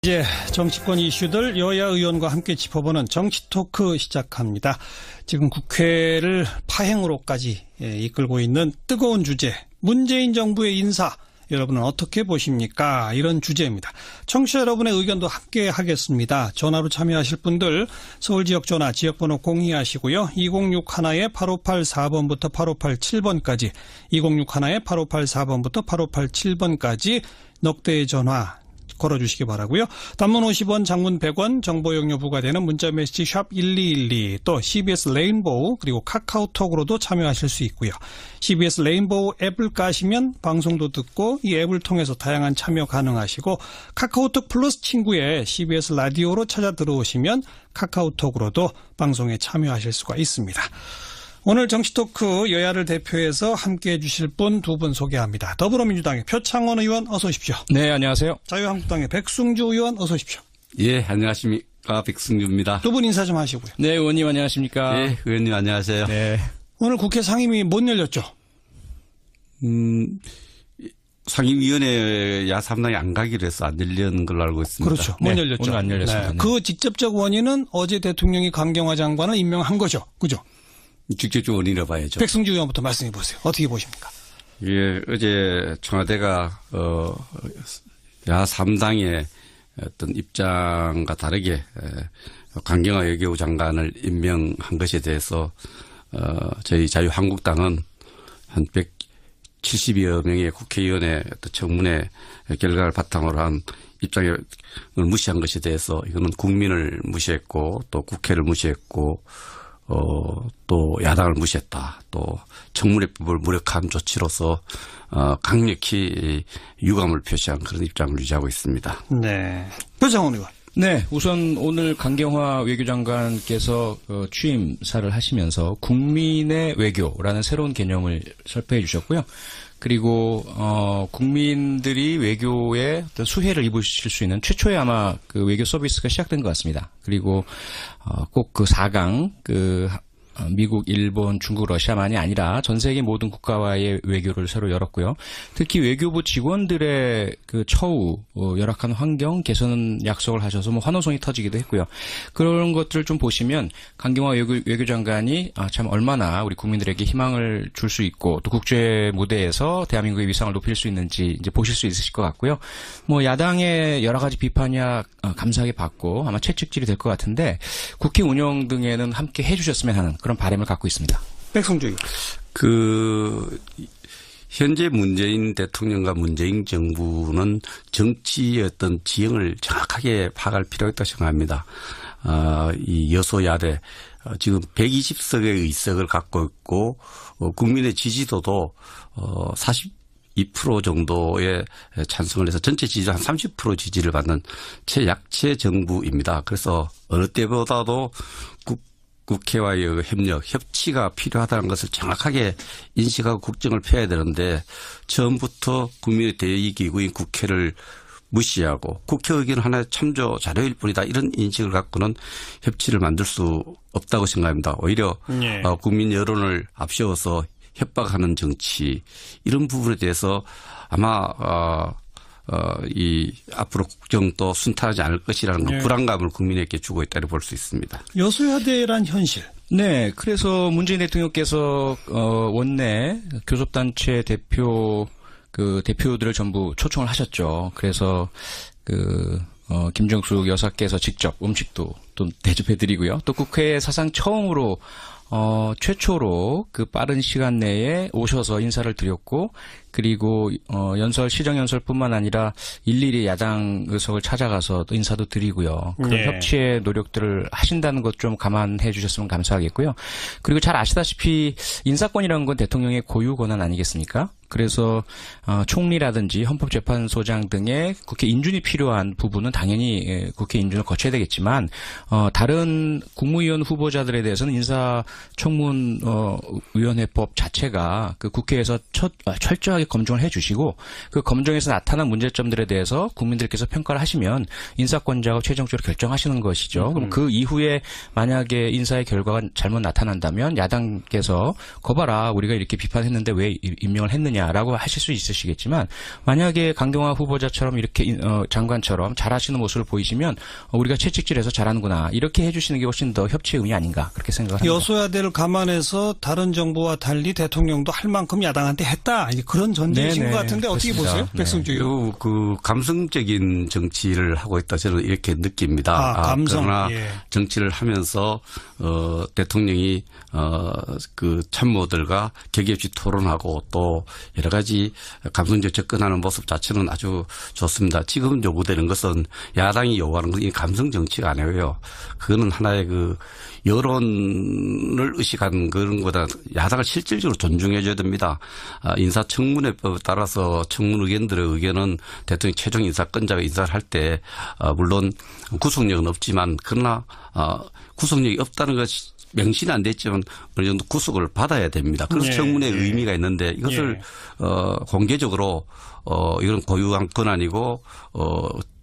이제 정치권 이슈들 여야 의원과 함께 짚어보는 정치 토크 시작합니다. 지금 국회를 파행으로까지 이끌고 있는 뜨거운 주제, 문재인 정부의 인사, 여러분은 어떻게 보십니까? 이런 주제입니다. 청취자 여러분의 의견도 함께 하겠습니다. 전화로 참여하실 분들 서울 지역 전화 지역번호 공유하시고요. 2061-8584번부터 8587번까지 2061-8584번부터 8587번까지 넉대의 전화 걸어주시기 바라고요. 단문 50원, 장문 100원, 정보 용료 부과되는 문자메시지 샵 1212, 또 CBS 레인보우 그리고 카카오톡으로도 참여하실 수 있고요. CBS 레인보우 앱을 까시면 방송도 듣고 이 앱을 통해서 다양한 참여 가능하시고 카카오톡 플러스 친구에 CBS 라디오로 찾아 들어오시면 카카오톡으로도 방송에 참여하실 수가 있습니다. 오늘 정치토크 여야를 대표해서 함께해 주실 분 두 분 소개합니다. 더불어민주당의 표창원 의원 어서 오십시오. 네, 안녕하세요. 자유한국당의 백승주 의원 어서 오십시오. 예, 안녕하십니까. 백승주입니다. 두 분 인사 좀 하시고요. 네, 의원님 안녕하십니까. 예, 의원님 안녕하세요. 네. 오늘 국회 상임위 못 열렸죠? 상임위원회 야3당이 안 가기로 해서 안 열린 걸로 알고 있습니다. 그렇죠. 못 네, 열렸죠. 오늘 안 열렸습니다. 네. 그 직접적 원인은 어제 대통령이 강경화 장관을 임명한 거죠. 그죠? 직접적 원인이라 봐야죠. 백승주 의원부터 말씀해 보세요. 어떻게 보십니까? 예, 어제 청와대가 야3당의 어떤 입장과 다르게 강경화 외교부 장관을 임명한 것에 대해서 저희 자유한국당은 한 170여 명의 국회의원의 어떤 청문회 결과를 바탕으로 한 입장을 무시한 것에 대해서 이거는 국민을 무시했고 또 국회를 무시했고 또 야당을 무시했다. 또 청문회법을 무력한 조치로서 강력히 유감을 표시한 그런 입장을 유지하고 있습니다. 네. 표창원 의원. 네, 우선 오늘 강경화 외교장관께서 취임사를 하시면서 국민의 외교라는 새로운 개념을 설파해 주셨고요. 그리고 국민들이 외교에 어떤 수혜를 입으실 수 있는 최초의 아마 그 외교 서비스가 시작된 것 같습니다. 그리고 꼭 그 4강 미국, 일본, 중국, 러시아만이 아니라 전 세계 모든 국가와의 외교를 새로 열었고요. 특히 외교부 직원들의 그 처우, 열악한 환경 개선 약속을 하셔서 뭐 환호성이 터지기도 했고요. 그런 것들을 좀 보시면 강경화 외교장관이 참 얼마나 우리 국민들에게 희망을 줄 수 있고 또 국제 무대에서 대한민국의 위상을 높일 수 있는지 이제 보실 수 있으실 것 같고요. 뭐 야당의 여러 가지 비판이야 감사하게 받고 아마 채찍질이 될 것 같은데 국회 운영 등에는 함께 해주셨으면 하는 그런 바람을 갖고 있습니다. 백승주 의원. 현재 문재인 대통령과 문재인 정부는 정치의 어떤 지형을 정확하게 파악할 필요가 있다고 생각합니다. 이 여소야대 지금 120석의 의석을 갖고 있고 국민의 지지도도 42% 정도의 찬성을 해서 전체 지지도 한 30% 지지를 받는 최약체 정부입니다. 그래서 어느 때보다도 국회와의 협력, 협치가 필요하다는 것을 정확하게 인식하고 국정을 펴야 되는데 처음부터 국민의 대의기구인 국회를 무시하고 국회 의견 하나의 참조 자료일 뿐이다. 이런 인식을 갖고는 협치를 만들 수 없다고 생각합니다. 오히려 네. 국민 여론을 앞세워서 협박하는 정치 이런 부분에 대해서 아마 이 앞으로 국정도 순탄하지 않을 것이라는 네. 불안감을 국민에게 주고 있다고 볼 수 있습니다. 여소야대란 현실. 네, 그래서 문재인 대통령께서 원내 교섭단체 대표들을 전부 초청을 하셨죠. 그래서 김정숙 여사께서 직접 음식도 또 대접해드리고요. 또 국회 사상 처음으로 최초로 그 빠른 시간 내에 오셔서 인사를 드렸고, 그리고 시정연설뿐만 아니라 일일이 야당 의석을 찾아가서 또 인사도 드리고요. 그런 네. 협치의 노력들을 하신다는 것 좀 감안해 주셨으면 감사하겠고요. 그리고 잘 아시다시피 인사권이라는 건 대통령의 고유 권한 아니겠습니까? 그래서 총리라든지 헌법재판소장 등의 국회 인준이 필요한 부분은 당연히 국회 인준을 거쳐야 되겠지만 다른 국무위원 후보자들에 대해서는 인사청문위원회법 자체가 그 국회에서 철저하게 검증을 해주시고 그 검증에서 나타난 문제점들에 대해서 국민들께서 평가를 하시면 인사권자가 최종적으로 결정하시는 것이죠. 그럼 그 이후에 만약에 인사의 결과가 잘못 나타난다면 야당께서 거봐라 우리가 이렇게 비판했는데 왜 임명을 했느냐 있느냐라고 하실 수 있으시겠지만 만약에 강경화 후보자처럼 이렇게 장관처럼 잘하시는 모습을 보이시면 우리가 채찍질해서 잘하는구나 이렇게 해주시는 게 훨씬 더 협치의 의미 아닌가 그렇게 생각을 합니다. 여소야대를 감안해서 다른 정부와 달리 대통령도 할 만큼 야당한테 했다. 그런 전제이신 것 같은데 어떻게 그렇습니다. 보세요? 네. 백승주 의원. 그 감성적인 정치를 하고 있다 저는 이렇게 느낍니다. 감성. 그러나 예. 정치를 하면서 대통령이 그 참모들과 격의 없이 토론하고 또 여러 가지 감성적 접근하는 모습 자체는 아주 좋습니다. 지금 요구되는 것은 야당이 요구하는 것은 감성 정치가 아니고요. 그거는 하나의 그 여론을 의식한 그런 거다. 야당을 실질적으로 존중해 줘야 됩니다. 인사청문회법에 따라서 청문 의견들의 의견은 대통령 최종 인사권자가 인사를 할 때 물론 구속력은 없지만 그러나 구속력이 없다는 것이 명시는 안 됐지만 어느 정도 구속을 받아야 됩니다. 그래서 청문회의 의미가 있는데 이것을 공개적으로 이건 고유한 권한이고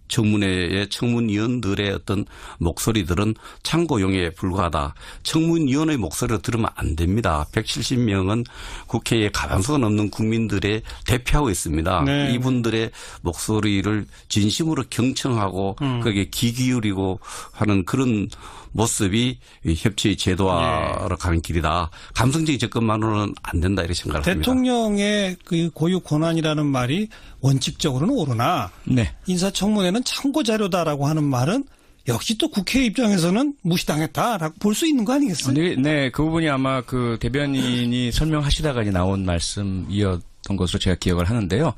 청문회의 청문위원들의 어떤 목소리들은 참고용에 불과하다. 청문위원의 목소리를 들으면 안 됩니다. 170명은 국회에 가망성 없는 국민들의 대표하고 있습니다. 네. 이분들의 목소리를 진심으로 경청하고 거기에 귀 기울이고 하는 그런 모습이 협치의 제도화로 가는 길이다. 감성적인 접근만으로는 안 된다 이렇게 생각을 합니다. 대통령의 그 고유 권한이라는 말이 원칙적으로는 옳으나 네. 인사청문회는 참고 자료다라고 하는 말은 역시 또 국회 입장에서는 무시당했다라고 볼 수 있는 거 아니겠어요? 네, 그 부분이 아마 그 대변인이 설명하시다가 이제 나온 말씀이었던 것으로 제가 기억을 하는데요.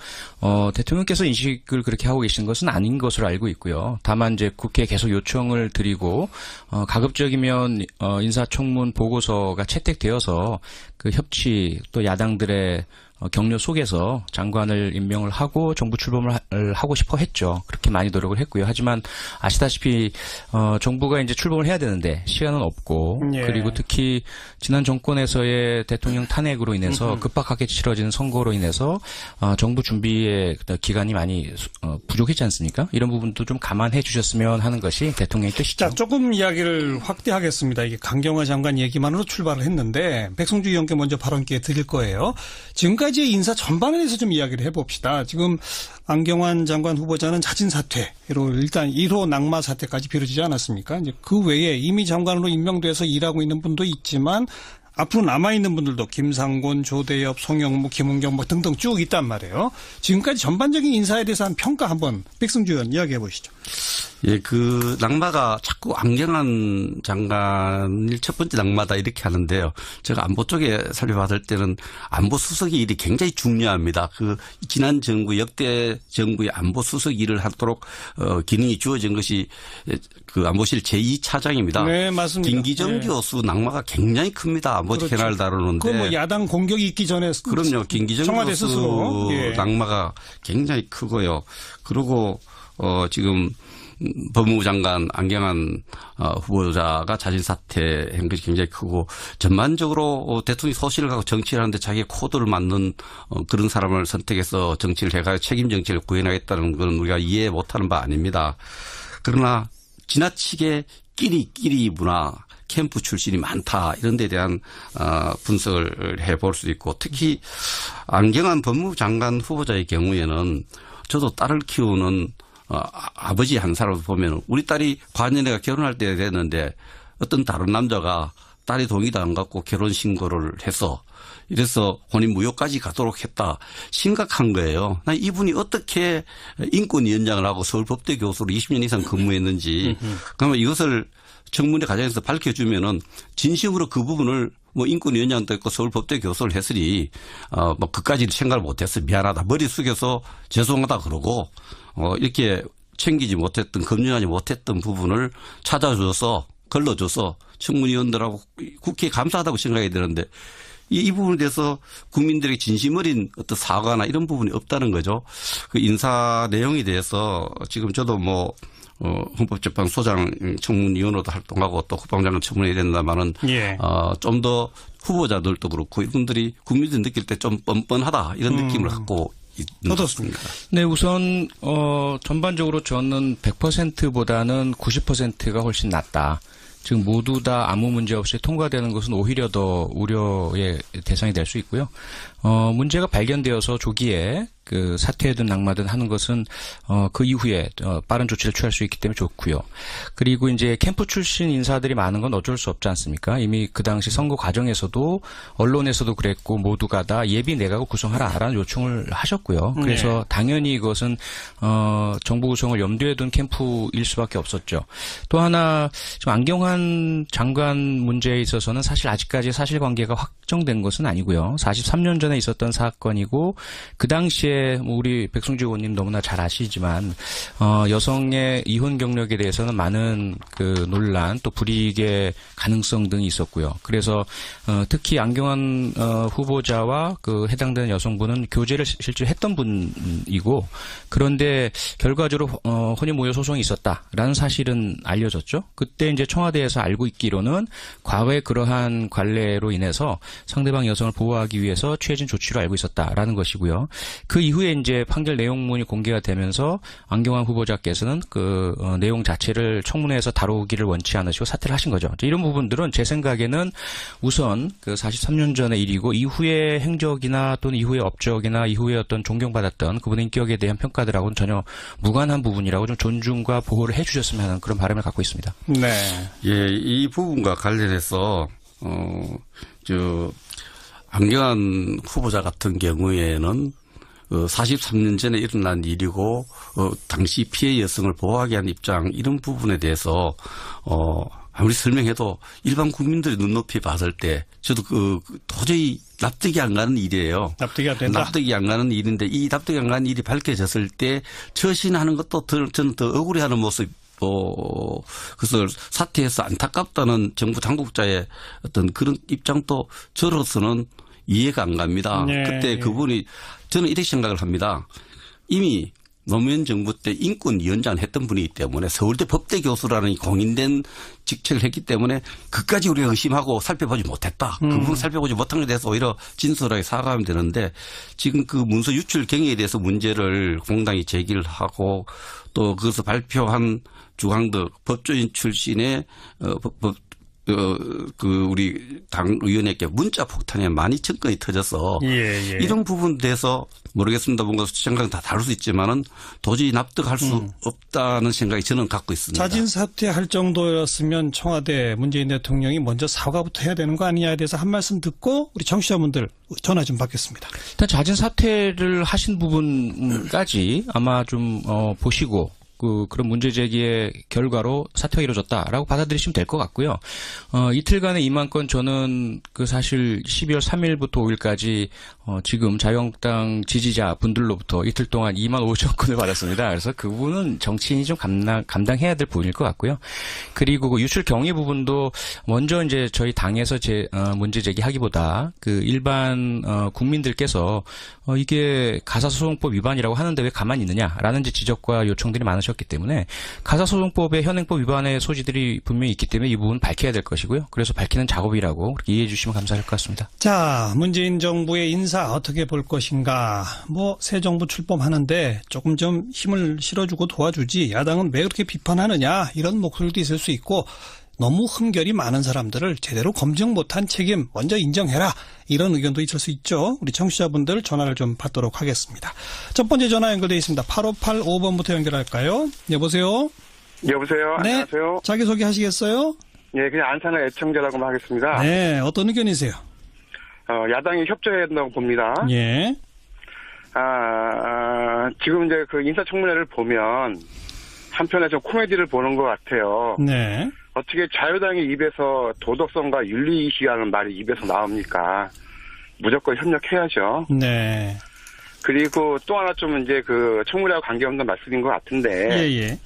대통령께서 인식을 그렇게 하고 계신 것은 아닌 것으로 알고 있고요. 다만 이제 국회에 계속 요청을 드리고 가급적이면 인사청문 보고서가 채택되어서 그 협치 또 야당들의 격려 속에서 장관을 임명을 하고 정부 출범을 하고 싶어 했죠. 그렇게 많이 노력을 했고요. 하지만 아시다시피 정부가 이제 출범을 해야 되는데 시간은 없고 그리고 특히 지난 정권에서의 대통령 탄핵으로 인해서 급박하게 치러지는 선거로 인해서 정부 준비의 기간이 많이 부족했지 않습니까? 이런 부분도 좀 감안해 주셨으면 하는 것이 대통령의 뜻이죠. 자, 조금 이야기를 확대하겠습니다. 이게 강경화 장관 얘기만으로 출발을 했는데 백승주 의원께 먼저 발언 기회 드릴 거예요. 지금까지의 인사 전반에 대해서 좀 이야기를 해봅시다. 지금 안경환 장관 후보자는 자진 사퇴로 일단 1호 낙마 사태까지 벌어지지 않았습니까? 이제 그 외에 이미 장관으로 임명돼서 일하고 있는 분도 있지만 앞으로 남아있는 분들도 김상곤, 조대엽, 송영무, 김은경 뭐 등등 쭉 있단 말이에요. 지금까지 전반적인 인사에 대해서 한 평가 한번 백승주 의원 이야기해 보시죠. 예, 그 낙마가 자꾸 안경환 장관일 첫 번째 낙마다 이렇게 하는데요. 제가 안보 쪽에 살펴봤을 때는 안보 수석의 일이 굉장히 중요합니다. 그 지난 정부 역대 정부의 안보 수석 일을 하도록 기능이 주어진 것이 그 안보실 제2차장입니다. 네, 맞습니다. 김기정 교수 낙마가 굉장히 큽니다. 안보 캐나를 다루는데. 그 뭐 야당 공격이 있기 전에 그럼요. 김기정 청와대 교수 스스로 낙마가 굉장히 크고요. 그리고 지금 법무부 장관 안경환 후보자가 자진 사퇴한 것이 굉장히 크고 전반적으로 대통령이 소신을 갖고 정치를 하는데 자기의 코드를 맞는 그런 사람을 선택해서 정치를 해가 책임 정치를 구현하겠다는 건 우리가 이해 못하는 바 아닙니다. 그러나 지나치게 끼리 문화 캠프 출신이 많다 이런 데 대한 분석을 해볼 수 있고 특히 안경환 법무부 장관 후보자의 경우에는 저도 딸을 키우는 아버지 한 사람을 보면 우리 딸이 과년에가 결혼할 때 됐는데 어떤 다른 남자가 딸이 동의도 안 갖고 결혼 신고를 해서 이래서 혼인 무효까지 가도록 했다. 심각한 거예요. 나 이분이 어떻게 인권위원장을 하고 서울법대 교수로 20년 이상 근무했는지 그러면 이것을 청문회 과정에서 밝혀주면은 진심으로 그 부분을 뭐 인권위원장도 있고 서울법대 교수를 했으니 뭐 그까지 생각을 못했어 미안하다 머리 숙여서 죄송하다 그러고 이렇게 챙기지 못했던 검증하지 못했던 부분을 찾아줘서 걸러줘서 청문위원들하고 국회에 감사하다고 생각해야 되는데 이 부분에 대해서 국민들에게 진심 어린 어떤 사과나 이런 부분이 없다는 거죠. 그 인사 내용에 대해서 지금 저도 뭐 헌법재판소장 청문위원으로도 활동하고 또 국방장관 청문회에 된다마는 좀 더 후보자들도 그렇고 이분들이 국민들이 느낄 때 좀 뻔뻔하다 이런 느낌을 갖고 어떻습니까? 네, 우선 전반적으로 저는 100%보다는 90%가 훨씬 낫다. 즉 모두 다 아무 문제 없이 통과되는 것은 오히려 더 우려의 대상이 될 수 있고요. 문제가 발견되어서 조기에 그 사퇴든 낙마든 하는 것은 그 이후에 빠른 조치를 취할 수 있기 때문에 좋고요. 그리고 이제 캠프 출신 인사들이 많은 건 어쩔 수 없지 않습니까? 이미 그 당시 선거 과정에서도 언론에서도 그랬고 모두가 다 예비 내각을 구성하라라는 요청을 하셨고요. 그래서 당연히 이것은 정부 구성을 염두에 둔 캠프일 수밖에 없었죠. 또 하나 지금 안경환 장관 문제에 있어서는 사실 아직까지 사실관계가 확정된 것은 아니고요. 43년 전에 있었던 사건이고 그 당시에 우리 백승주 의원님 너무나 잘 아시지만 여성의 이혼 경력에 대해서는 많은 그 논란 또 불이익의 가능성 등이 있었고요. 그래서 특히 안경환 후보자와 그 해당되는 여성분은 교제를 실제로 했던 분이고 그런데 결과적으로 혼인모여 소송이 있었다라는 사실은 알려졌죠. 그때 이제 청와대에서 알고 있기로는 과거에 그러한 관례로 인해서 상대방 여성을 보호하기 위해서 취해진 조치로 알고 있었다라는 것이고요. 그 이후에 이제 판결 내용문이 공개가 되면서 안경환 후보자께서는 그 내용 자체를 청문회에서 다루기를 원치 않으시고 사퇴를 하신 거죠. 이런 부분들은 제 생각에는 우선 그 43년 전의 일이고 이후의 행적이나 또는 이후의 업적이나 이후에 어떤 존경받았던 그분의 인격에 대한 평가들하고는 전혀 무관한 부분이라고 좀 존중과 보호를 해주셨으면 하는 그런 바람을 갖고 있습니다. 네. 예, 이 부분과 관련해서 안경환 후보자 같은 경우에는 43년 전에 일어난 일이고 당시 피해 여성을 보호하기 위한 입장 이런 부분에 대해서 아무리 설명해도 일반 국민들이 눈높이 봤을 때 저도 도저히 납득이 안 가는 일이에요. 납득이 안 된다. 납득이 안 가는 일인데 이 납득이 안 가는 일이 밝혀졌을 때 처신하는 것도 저는 더 억울해하는 모습. 그래서 사퇴해서 안타깝다는 정부 당국자의 어떤 그런 입장도 저로서는 이해가 안 갑니다. 네. 그때 그분이 저는 이렇게 생각을 합니다. 이미 노무현 정부 때 인권위원장을 했던 분이기 때문에 서울대 법대 교수라는 공인된 직책을 했기 때문에 그까지 우리가 의심하고 살펴보지 못했다. 그 부분 살펴보지 못한 것에 대해서 오히려 진솔하게 사과하면 되는데 지금 그 문서 유출 경위에 대해서 문제를 공당이 제기를 하고 또 그것을 발표한 주광덕 법조인 출신의 우리 당 의원에게 문자 폭탄이 많이 접근이 터져서 이런 부분에 대해서 모르겠습니다. 뭔가 생각은 다 다를 수 있지만은 도저히 납득할 수 없다는 생각이 저는 갖고 있습니다. 자진 사퇴할 정도였으면 청와대 문재인 대통령이 먼저 사과부터 해야 되는 거 아니냐에 대해서 한 말씀 듣고 우리 청취자분들 전화 좀 받겠습니다. 일단 자진 사퇴를 하신 부분까지 아마 좀 보시고 그런 문제 제기의 결과로 사퇴가 이루어졌다라고 받아들이시면 될 것 같고요. 이틀간의 2만 건 저는 사실 12월 3일부터 5일까지 지금 자유한국당 지지자 분들로부터 이틀 동안 2만 5천 건을 받았습니다. 그래서 그 부분은 정치인이 좀 감당해야 될 부분일 것 같고요. 그리고 그 유출 경위 부분도 먼저 이제 저희 당에서 문제 제기하기보다 그 일반 국민들께서 이게 가사소송법 위반이라고 하는데 왜 가만히 있느냐라는 지적과 요청들이 많으셨기 때문에 가사소송법의 현행법 위반의 소지들이 분명히 있기 때문에 이 부분 밝혀야 될 것이고요. 그래서 밝히는 작업이라고 그렇게 이해해 주시면 감사할 것 같습니다. 자, 문재인 정부의 인사 어떻게 볼 것인가. 새 정부 출범하는데 조금 좀 힘을 실어주고 도와주지 야당은 왜 그렇게 비판하느냐 이런 목소리도 있을 수 있고 너무 흠결이 많은 사람들을 제대로 검증 못한 책임 먼저 인정해라. 이런 의견도 있을 수 있죠. 우리 청취자분들 전화를 좀 받도록 하겠습니다. 첫 번째 전화 연결되어 있습니다. 8585번부터 연결할까요? 여보세요? 여보세요? 네. 안녕하세요? 자기소개 하시겠어요? 예, 그냥 안산의 애청자라고 하겠습니다. 네. 어떤 의견이세요? 야당이 협조해야 된다고 봅니다. 예. 지금 이제 그 인사청문회를 보면 한편에 좀 코미디를 보는 것 같아요. 네. 어떻게 자유당의 입에서 도덕성과 윤리의식이라는 말이 입에서 나옵니까? 무조건 협력해야죠. 네. 그리고 또 하나 좀 이제 그 청문회와 관계없는 말씀인 것 같은데. 예.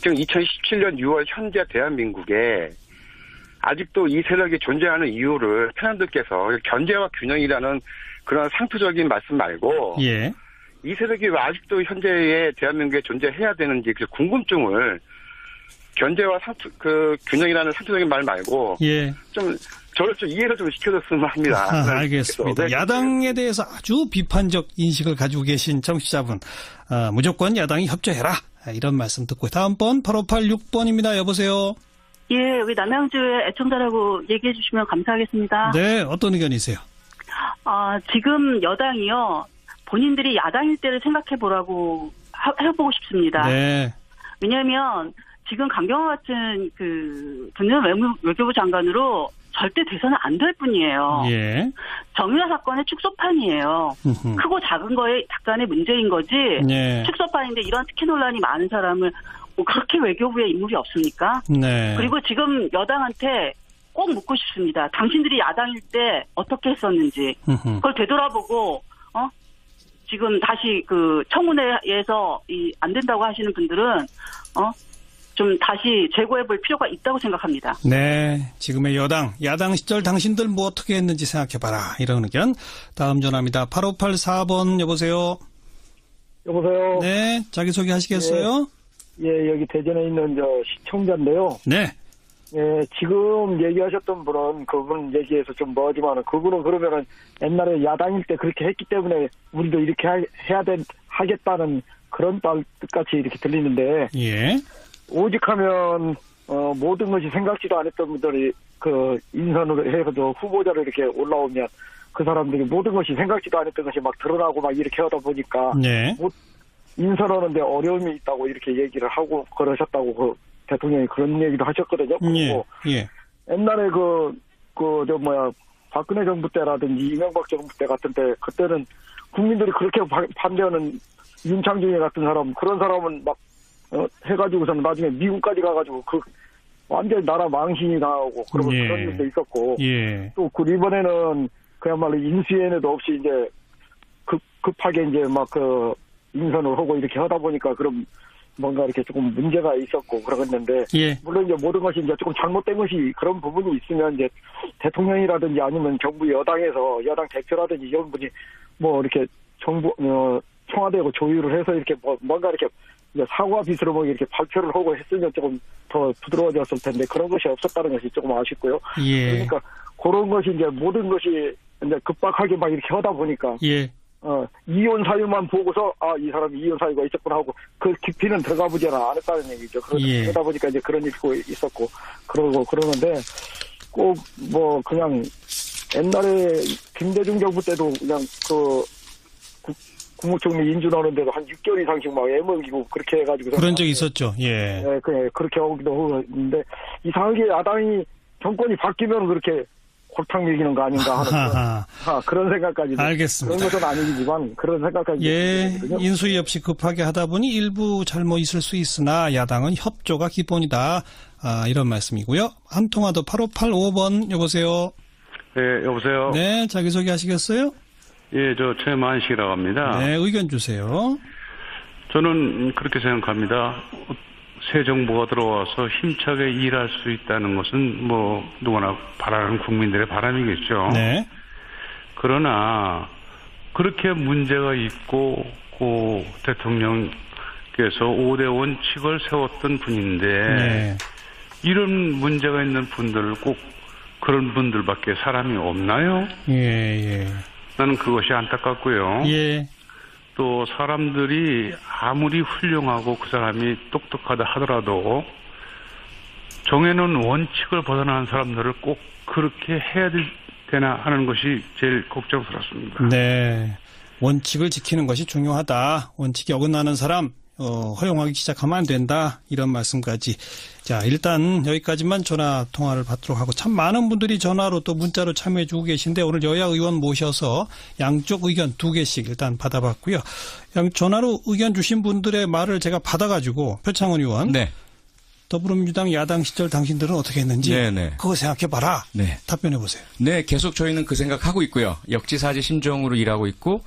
지금 2017년 6월 현재 대한민국에 아직도 이 세력이 존재하는 이유를 패널들께서 견제와 균형이라는 그런 상투적인 말씀 말고. 예. 이 세력이 왜 아직도 현재의 대한민국에 존재해야 되는지 그 궁금증을 견제와 균형이라는 상투적인 말 말고 예. 저를 좀 이해를 좀 시켜줬으면 합니다. 알겠습니다. 야당에 대해서 아주 비판적 인식을 가지고 계신 청취자분 무조건 야당이 협조해라 이런 말씀 듣고 다음 번 8586번입니다. 여보세요. 예, 여기 남양주의 애청자라고 얘기해 주시면 감사하겠습니다. 네, 어떤 의견이세요? 지금 여당이요, 본인들이 야당일 때를 생각해 보라고 해보고 싶습니다. 네. 왜냐하면 지금 강경화 같은 분은 외교부 장관으로 절대 돼서는 안 될 분이에요. 예. 정유라 사건의 축소판이에요. 크고 작은 거에 약간의 문제인 거지. 예. 축소판인데 이런 특혜 논란이 많은 사람을 그렇게 외교부에 인물이 없습니까? 네. 그리고 지금 여당한테 꼭 묻고 싶습니다. 당신들이 야당일 때 어떻게 했었는지 그걸 되돌아보고 지금 다시 청문회에서 안 된다고 하시는 분들은 좀 다시 재고해볼 필요가 있다고 생각합니다. 네, 지금의 야당 시절 당신들 뭐 어떻게 했는지 생각해봐라. 이런 의견. 다음 전화입니다. 8584번 여보세요. 여보세요. 네, 자기소개 하시겠어요? 예, 여기 대전에 있는 시청자인데요. 네. 예, 지금 얘기하셨던 분은 그분 얘기해서 좀 뭐지만은 그분은 그러면은 옛날에 야당일 때 그렇게 했기 때문에 우리도 이렇게 하겠다는 그런 뜻같이 이렇게 들리는데. 예. 오직하면 모든 것이 생각지도 않았던 분들이 인선으로 해서 후보자로 이렇게 올라오면 그 사람들이 모든 것이 생각지도 않았던 것이 막 드러나고 막 이렇게 하다 보니까 네. 인선하는데 어려움이 있다고 이렇게 얘기를 하고 그러셨다고 대통령이 그런 얘기도 하셨거든요. 예. 예. 옛날에 박근혜 정부 때라든지 이명박 정부 때 같은 때 그때는 국민들이 그렇게 반대하는 윤창중이 같은 사람 그런 사람은 막 해가지고서는 나중에 미국까지 가가지고 완전히 나라 망신이 나오고 그런 일도 있었고. 예. 또 이번에는 그야말로 인수위원회도 없이 이제 급하게 이제 인선을 하고 이렇게 하다 보니까 그럼 뭔가 이렇게 조금 문제가 있었고 그러겠는데. 예. 물론 이제 모든 것이 이제 조금 잘못된 것이 그런 부분이 있으면 이제 대통령이라든지 아니면 정부 여당에서 여당 대표라든지 이런 분이 이렇게 정부, 청와대하고 조율을 해서 이렇게 뭔가 이렇게 사과 빚으로 이렇게 발표를 하고 했으면 조금 더 부드러워졌을 텐데 그런 것이 없었다는 것이 조금 아쉽고요. 예. 그러니까 그런 것이 이제 모든 것이 이제 급박하게 막 이렇게 하다 보니까 예. 이혼 사유만 보고서 이 사람이 이혼 사유가 있었구나 하고 그 깊이는 들어가 보지 않았다는 얘기죠. 그러다 보니까 이제 그런 일이 있었고 그러는데 꼭 그냥 옛날에 김대중 정부 때도 그냥 국무총리 인준하는데도 한 6개월 이상씩 막 애먹이고 그렇게 해가지고 그런 적이 있었죠. 예. 네, 그렇게 하기도 하는데 이상하게 야당이 정권이 바뀌면 그렇게 골탕 먹이는 거 아닌가 하는 그런 생각까지. 알겠습니다. 그런 것은 아니지만 그런 생각까지. 예. 인수위 없이 급하게 하다 보니 일부 잘못 있을 수 있으나 야당은 협조가 기본이다. 이런 말씀이고요. 한 통화 더 8585번 여보세요. 네, 여보세요. 네, 자기소개 하시겠어요? 예, 저 최만식이라고 합니다. 네, 의견 주세요. 저는 그렇게 생각합니다. 새 정부가 들어와서 힘차게 일할 수 있다는 것은 누구나 바라는 국민들의 바람이겠죠. 네. 그러나 그렇게 문제가 있고 대통령께서 5대 원칙을 세웠던 분인데 네. 이런 문제가 있는 분들 꼭 그런 분들밖에 사람이 없나요? 예. 나는 그것이 안타깝고요. 예. 또 사람들이 아무리 훌륭하고 그 사람이 똑똑하다 하더라도 정해놓은 원칙을 벗어나는 사람들을 꼭 그렇게 해야 되나 하는 것이 제일 걱정스럽습니다. 네. 원칙을 지키는 것이 중요하다. 원칙이 어긋나는 사람 허용하기 시작하면 안 된다. 이런 말씀까지. 자, 일단 여기까지만 전화 통화를 받도록 하고 참 많은 분들이 전화로 또 문자로 참여해 주고 계신데 오늘 여야 의원 모셔서 양쪽 의견 2개씩 일단 받아봤고요. 전화로 의견 주신 분들의 말을 제가 받아가지고 표창원 의원. 네. 더불어민주당 야당 시절 당신들은 어떻게 했는지 그거 생각해봐라. 네. 답변해보세요. 네, 계속 저희는 그 생각하고 있고요. 역지사지 심정으로 일하고 있고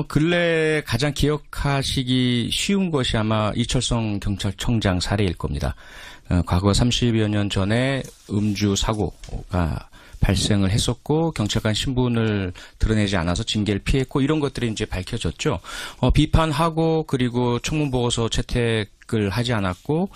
근래 가장 기억하시기 쉬운 것이 아마 이철성 경찰청장 사례일 겁니다. 과거 30여 년 전에 음주 사고가 발생을 했었고 경찰관 신분을 드러내지 않아서 징계를 피했고 이런 것들이 이제 밝혀졌죠. 비판하고 그리고 청문보고서 채택 보직을 하지 않았고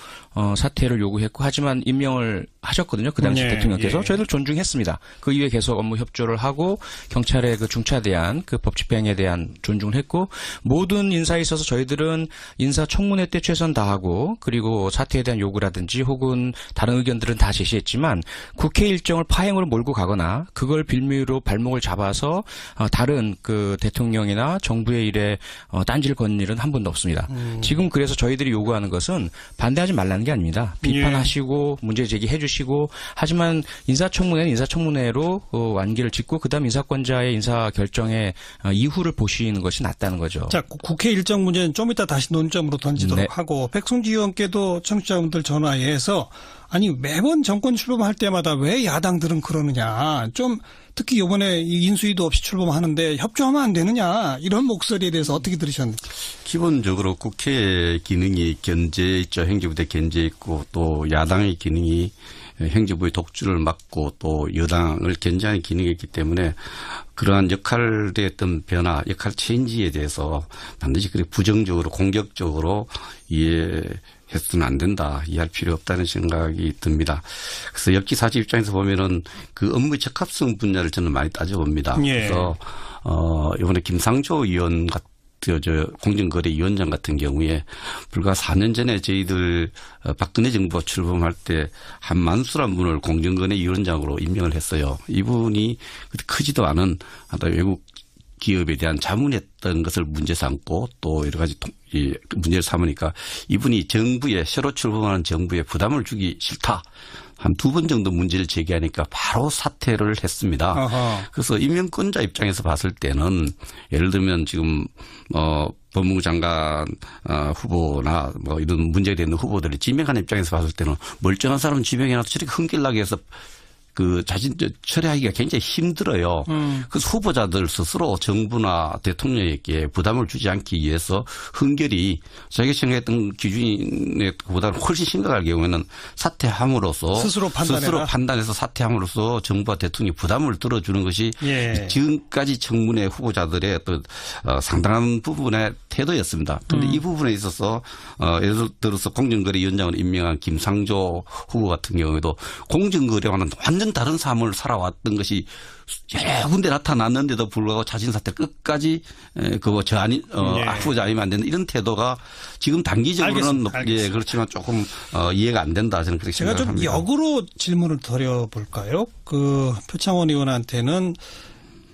사퇴를 요구했고 하지만 임명을 하셨거든요. 그 당시 대통령께서 저희들 존중했습니다. 그 이후에 계속 업무 협조를 하고 경찰의 그 중차대한 그 법 집행에 대한 존중을 했고 모든 인사에 있어서 저희들은 인사청문회 때 최선 다하고 그리고 사퇴에 대한 요구라든지 혹은 다른 의견들은 다 제시했지만 국회 일정을 파행으로 몰고 가거나 그걸 빌미로 발목을 잡아서 다른 그 대통령이나 정부의 일에 딴지를 건 일은 한 번도 없습니다. 지금 그래서 저희들이 요구하는 것은 반대하지 말라는 게 아닙니다. 비판하시고 문제 제기해 주시고 하지만 인사청문회는 인사청문회로 완기를 짓고 그다음 인사권자의 인사 결정의 이후를 보시는 것이 낫다는 거죠. 자, 국회 일정 문제는 좀 이따 다시 논점으로 던지도록 하고 백승주 의원께도 청취자분들 전화해서 아니 매번 정권 출범할 때마다 왜 야당들은 그러느냐. 좀 특히 이번에 인수위도 없이 출범하는데 협조하면 안 되느냐. 이런 목소리에 대해서 어떻게 들으셨는지. 기본적으로 국회 기능이 견제 있죠. 행정부의 견제 있고 또 야당의 기능이 행정부의 독주를 막고 또 여당을 견제하는 기능이 있기 때문에 그러한 역할의 어떤 변화, 역할 체인지에 대해서 반드시 그렇게 부정적으로 공격적으로 이해했으면 안 된다. 이해할 필요 없다는 생각이 듭니다. 그래서 역기사지 입장에서 보면은 그 업무의 적합성 분야를 저는 많이 따져봅니다. 그래서 이번에 김상조 의원 같은 공정거래위원장 같은 경우에 불과 4년 전에 저희들 박근혜 정부가 출범할 때 한만수란 분을 공정거래위원장으로 임명을 했어요. 이분이 크지도 않은 외국 기업에 대한 자문했던 것을 문제 삼고 또 여러 가지 문제를 삼으니까 이분이 새로 출범하는 정부에 부담을 주기 싫다. 한 2번 정도 문제를 제기하니까 바로 사퇴를 했습니다. 아하. 그래서 임명권자 입장에서 봤을 때는 예를 들면 지금 법무부 장관 후보나 뭐 이런 문제가 되는 후보들이 지명하는 입장에서 봤을 때는 멀쩡한 사람은 지명해놔서 저렇게 흥길나게 해서 그 자신 처리하기가 굉장히 힘들어요. 그래서 후보자들 스스로 정부나 대통령에게 부담을 주지 않기 위해서 흔결히 자기가 생각했던 기준보다는 훨씬 심각할 경우에는 사퇴함으로써 스스로 판단해서 사퇴함으로써 정부와 대통령이 부담을 들어주는 것이 지금까지 청문회 후보자들의 어떤 상당한 부분의 태도였습니다. 그런데 이 부분에 있어서 예를 들어서 공정거래위원장을 임명한 김상조 후보 같은 경우에도 공정거래와는 완전 다른 삶을 살아왔던 것이 여러 군데 나타났는데도 불구하고 자신 사퇴 끝까지 후보자 아니면 안 된다 이런 태도가 지금 단기적으로는 그렇지만 조금 이해가 안 된다 저는 그렇게 생각합니다. 제가 좀 역으로 질문을 드려볼까요? 그 표창원 의원한테는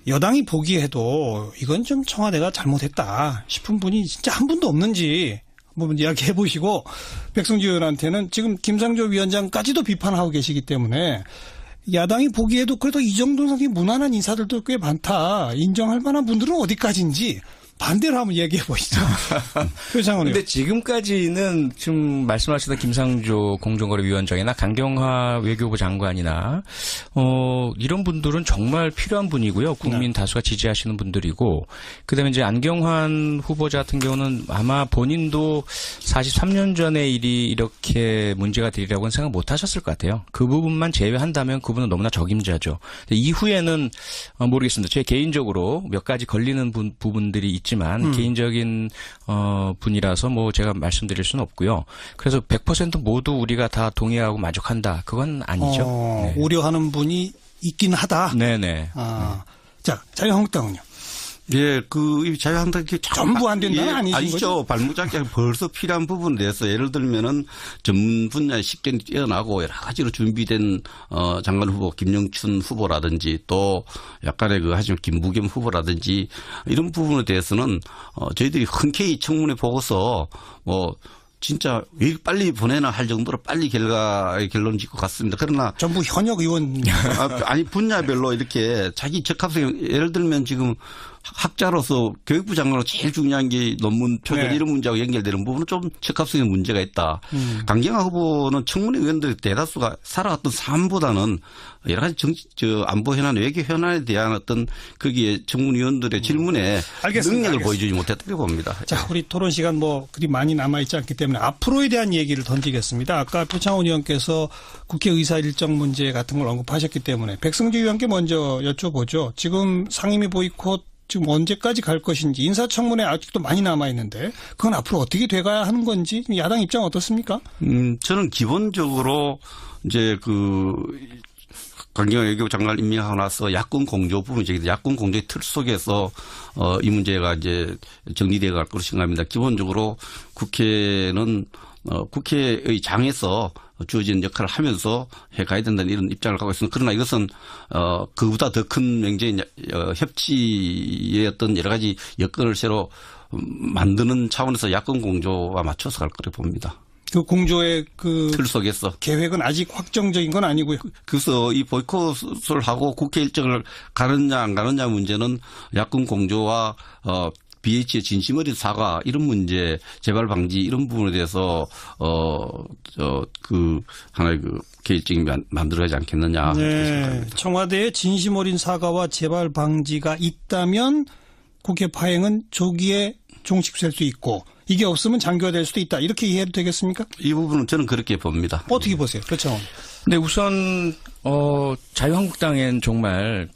여당이 보기에도 이건 좀 청와대가 잘못했다 싶은 분이 진짜 한 분도 없는지 한번 이야기해 보시고 백승주 의원한테는 지금 김상조 위원장까지도 비판하고 계시기 때문에 야당이 보기에도 그래도 이 정도 상의 무난한 인사들도 꽤 많다. 인정할 만한 분들은 어디까지인지 반대로 한번 얘기해 보시죠. 표창원 의원. 근데 지금까지는 지금 말씀하시던 김상조 공정거래위원장이나 강경화 외교부 장관이나 이런 분들은 정말 필요한 분이고요. 국민 다수가 지지하시는 분들이고 그다음에 이제 안경환 후보자 같은 경우는 아마 본인도 43년 전의 일이 이렇게 문제가 되리라고는 생각 못 하셨을 것 같아요. 그 부분만 제외한다면 그분은 너무나 적임자죠. 이후에는 모르겠습니다. 제 개인적으로 몇 가지 걸리는 부분들이 있지만 개인적인 분이라서 뭐 제가 말씀드릴 수는 없고요. 그래서 100% 모두 우리가 다 동의하고 만족한다. 그건 아니죠. 네. 우려하는 분이 있긴 하다. 네네. 자, 자유한국당은요? 예, 자유한국당이 전부 안 된다는 아니신 거죠? 발무잡기 벌써 필요한 부분에 대해서 예를 들면은 전문 분야의 식견이 뛰어나고 여러 가지로 준비된 장관 후보 김영춘 후보라든지 또 약간의 하지만 김부겸 후보라든지 이런 부분에 대해서는 저희들이 흔쾌히 청문회 보고서 진짜 왜 빨리 보내나 할 정도로 빨리 결론 짓고 갔습니다. 그러나 전부 현역 의원 아니 분야별로 이렇게 자기 적합성 예를 들면 지금 학자로서 교육부 장관으로 제일 중요한 게 논문 표절 이런 문제하고 연결되는 부분은 좀 적합성에 문제가 있다. 강경화 후보는 청문회 의원들 대다수가 살아왔던 삶보다는 여러 가지 안보 현안, 외교 현안에 대한 어떤 거기에 청문위원들의 질문에 능력을 보여주지 못했다고 봅니다. 자, 우리 토론 시간 그리 많이 남아있지 않기 때문에 앞으로에 대한 얘기를 던지겠습니다. 아까 표창원 의원께서 국회 의사 일정 문제 같은 걸 언급하셨기 때문에 백승주 의원께 먼저 여쭤보죠. 지금 상임위 보이콧 지금 언제까지 갈 것인지 인사청문회 아직도 많이 남아 있는데 그건 앞으로 어떻게 돼가야 하는 건지 야당 입장 어떻습니까? 저는 기본적으로 이제 강경화 외교부 장관 임명하고 나서 야권 공조 부분이 야권 공조의 틀 속에서 이 문제가 이제 정리되어 갈 것으로 생각합니다. 기본적으로 국회는 국회의 장에서 주어진 역할을 하면서 해가야 된다는 이런 입장을 갖고 있습니다. 그러나 이것은 그보다 더 큰 명제인 협치의 어떤 여러 가지 여건을 새로 만드는 차원에서 야권 공조와 맞춰서 갈 거라고 봅니다. 그 공조의 틀 속에서 계획은 아직 확정적인 건 아니고요. 그래서 이 보이콧을 하고 국회 일정을 가느냐 안 가느냐 문제는 야권 공조와 BH의 진심 어린 사과 이런 문제 재발 방지 이런 부분에 대해서 하나의 계획적인 만들어가지 않겠느냐. 네. 청와대의 진심 어린 사과와 재발 방지가 있다면 국회 파행은 조기에 종식될 수 있고 이게 없으면 장기화될 수도 있다. 이렇게 이해해도 되겠습니까? 이 부분은 저는 그렇게 봅니다. 어떻게 보세요? 표창원. 네, 우선 자유한국당엔 정말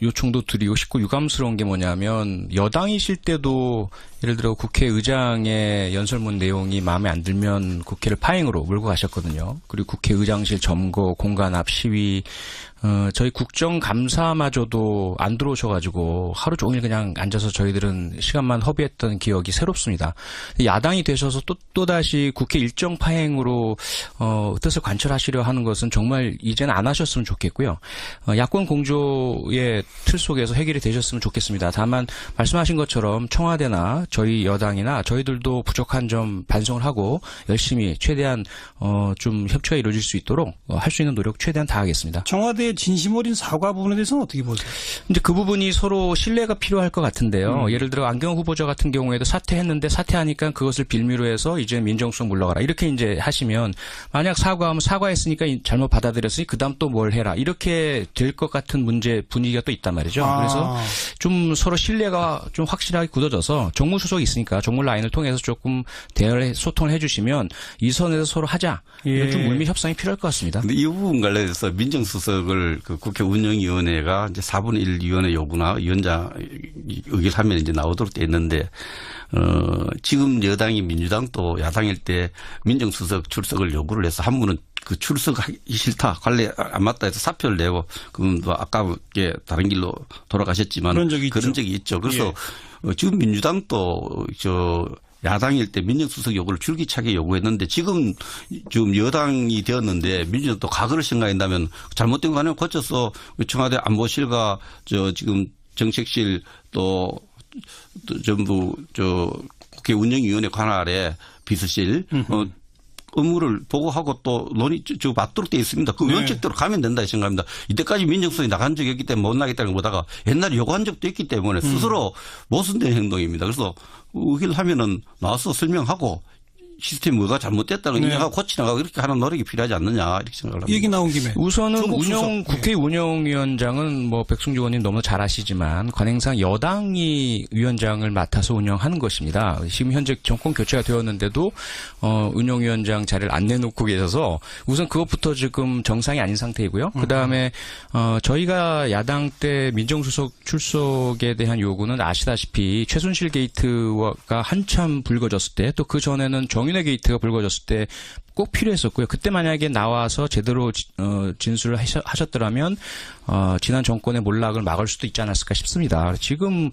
요청도 드리고 싶고 유감스러운 게 뭐냐면 여당이실 때도 예를 들어 국회의장의 연설문 내용이 마음에 안 들면 국회를 파행으로 몰고 가셨거든요. 그리고 국회의장실 점거, 공간 앞 시위, 저희 국정감사마저도 안 들어오셔가지고 하루 종일 그냥 앉아서 저희들은 시간만 허비했던 기억이 새롭습니다. 야당이 되셔서 또다시 국회 일정 파행으로 뜻을 관철하시려 하는 것은 정말 이제는 안 하셨으면 좋겠고요. 야권 공조의 틀 속에서 해결이 되셨으면 좋겠습니다. 다만 말씀하신 것처럼 청와대나 저희 여당이나 저희들도 부족한 점 반성을 하고 열심히 최대한 좀 협치가 이루어질 수 있도록 할 수 있는 노력 최대한 다하겠습니다. 청와대의 진심 어린 사과 부분에 대해서는 어떻게 보세요? 이제 그 부분이 서로 신뢰가 필요할 것 같은데요. 예를 들어 안경화 후보자 같은 경우에도 사퇴했는데 사퇴하니까 그것을 빌미로 해서 이제 민정수석 물러가라 이렇게 이제 하시면 만약 사과하면 사과했으니까 잘못 받아들였으니 그다음 또 뭘 해라 이렇게 될 것 같은 문제 분위기가 또 있단 말이죠. 그래서 좀 서로 신뢰가 좀 확실하게 굳어져서 정무수석이 있으니까 정무 라인을 통해서 조금 대화를 소통을 해주시면 이 선에서 서로 하자. 좀 물밑 협상이 필요할 것 같습니다. 근데 이 부분 관련해서 민정수석을 국회 운영위원회가 이제 4분의 1 위원회 요구나 위원장 의결을 하면 이제 나오도록 돼 있는데 지금 여당이 민주당도 야당일 때 민정수석 출석을 요구를 해서 한 분은 출석하기 싫다, 관례 안 맞다 해서 사표를 내고 그럼 아깝게 다른 길로 돌아가셨지만 그런 적이 있죠. 그래서 지금 민주당도 야당일 때 민정수석 요구를 줄기차게 요구했는데 지금 여당이 되었는데 민주당도 과거를 생각한다면 잘못된 거 아니면 고쳐서 청와대 안보실과 지금 정책실 또 전부 국회 운영위원회 관할에 비서실 업무를 보고하고 또 맞도록 되어 있습니다. 그 원칙대로 가면 된다 생각합니다. 이때까지 민정수석이 나간 적이 있기 때문에 못 나겠다는 것보다가 옛날에 요구한 적도 있기 때문에 스스로 모순된 행동입니다. 그래서 의결을 하면은 나와서 설명하고 시스템이 뭐가 잘못됐다는 걸 인정하고 고치나가고 이렇게 하는 노력이 필요하지 않느냐 이렇게 생각을 합니다. 얘기 나온 김에 우선은 국회 운영위원장은 백승주 의원님 너무 잘 아시지만 관행상 여당이 위원장을 맡아서 운영하는 것입니다. 지금 현재 정권 교체가 되었는데도 운영위원장 자리를 안 내놓고 계셔서 우선 그것부터 지금 정상이 아닌 상태이고요. 그다음에 저희가 야당 때 민정수석 출석에 대한 요구는 아시다시피 최순실 게이트가 한참 불거졌을 때 또 그 전에는 정윤회 게이트가 불거졌을 때 꼭 필요했었고요. 그때 만약에 나와서 제대로 진술을 하셨더라면 지난 정권의 몰락을 막을 수도 있지 않았을까 싶습니다. 지금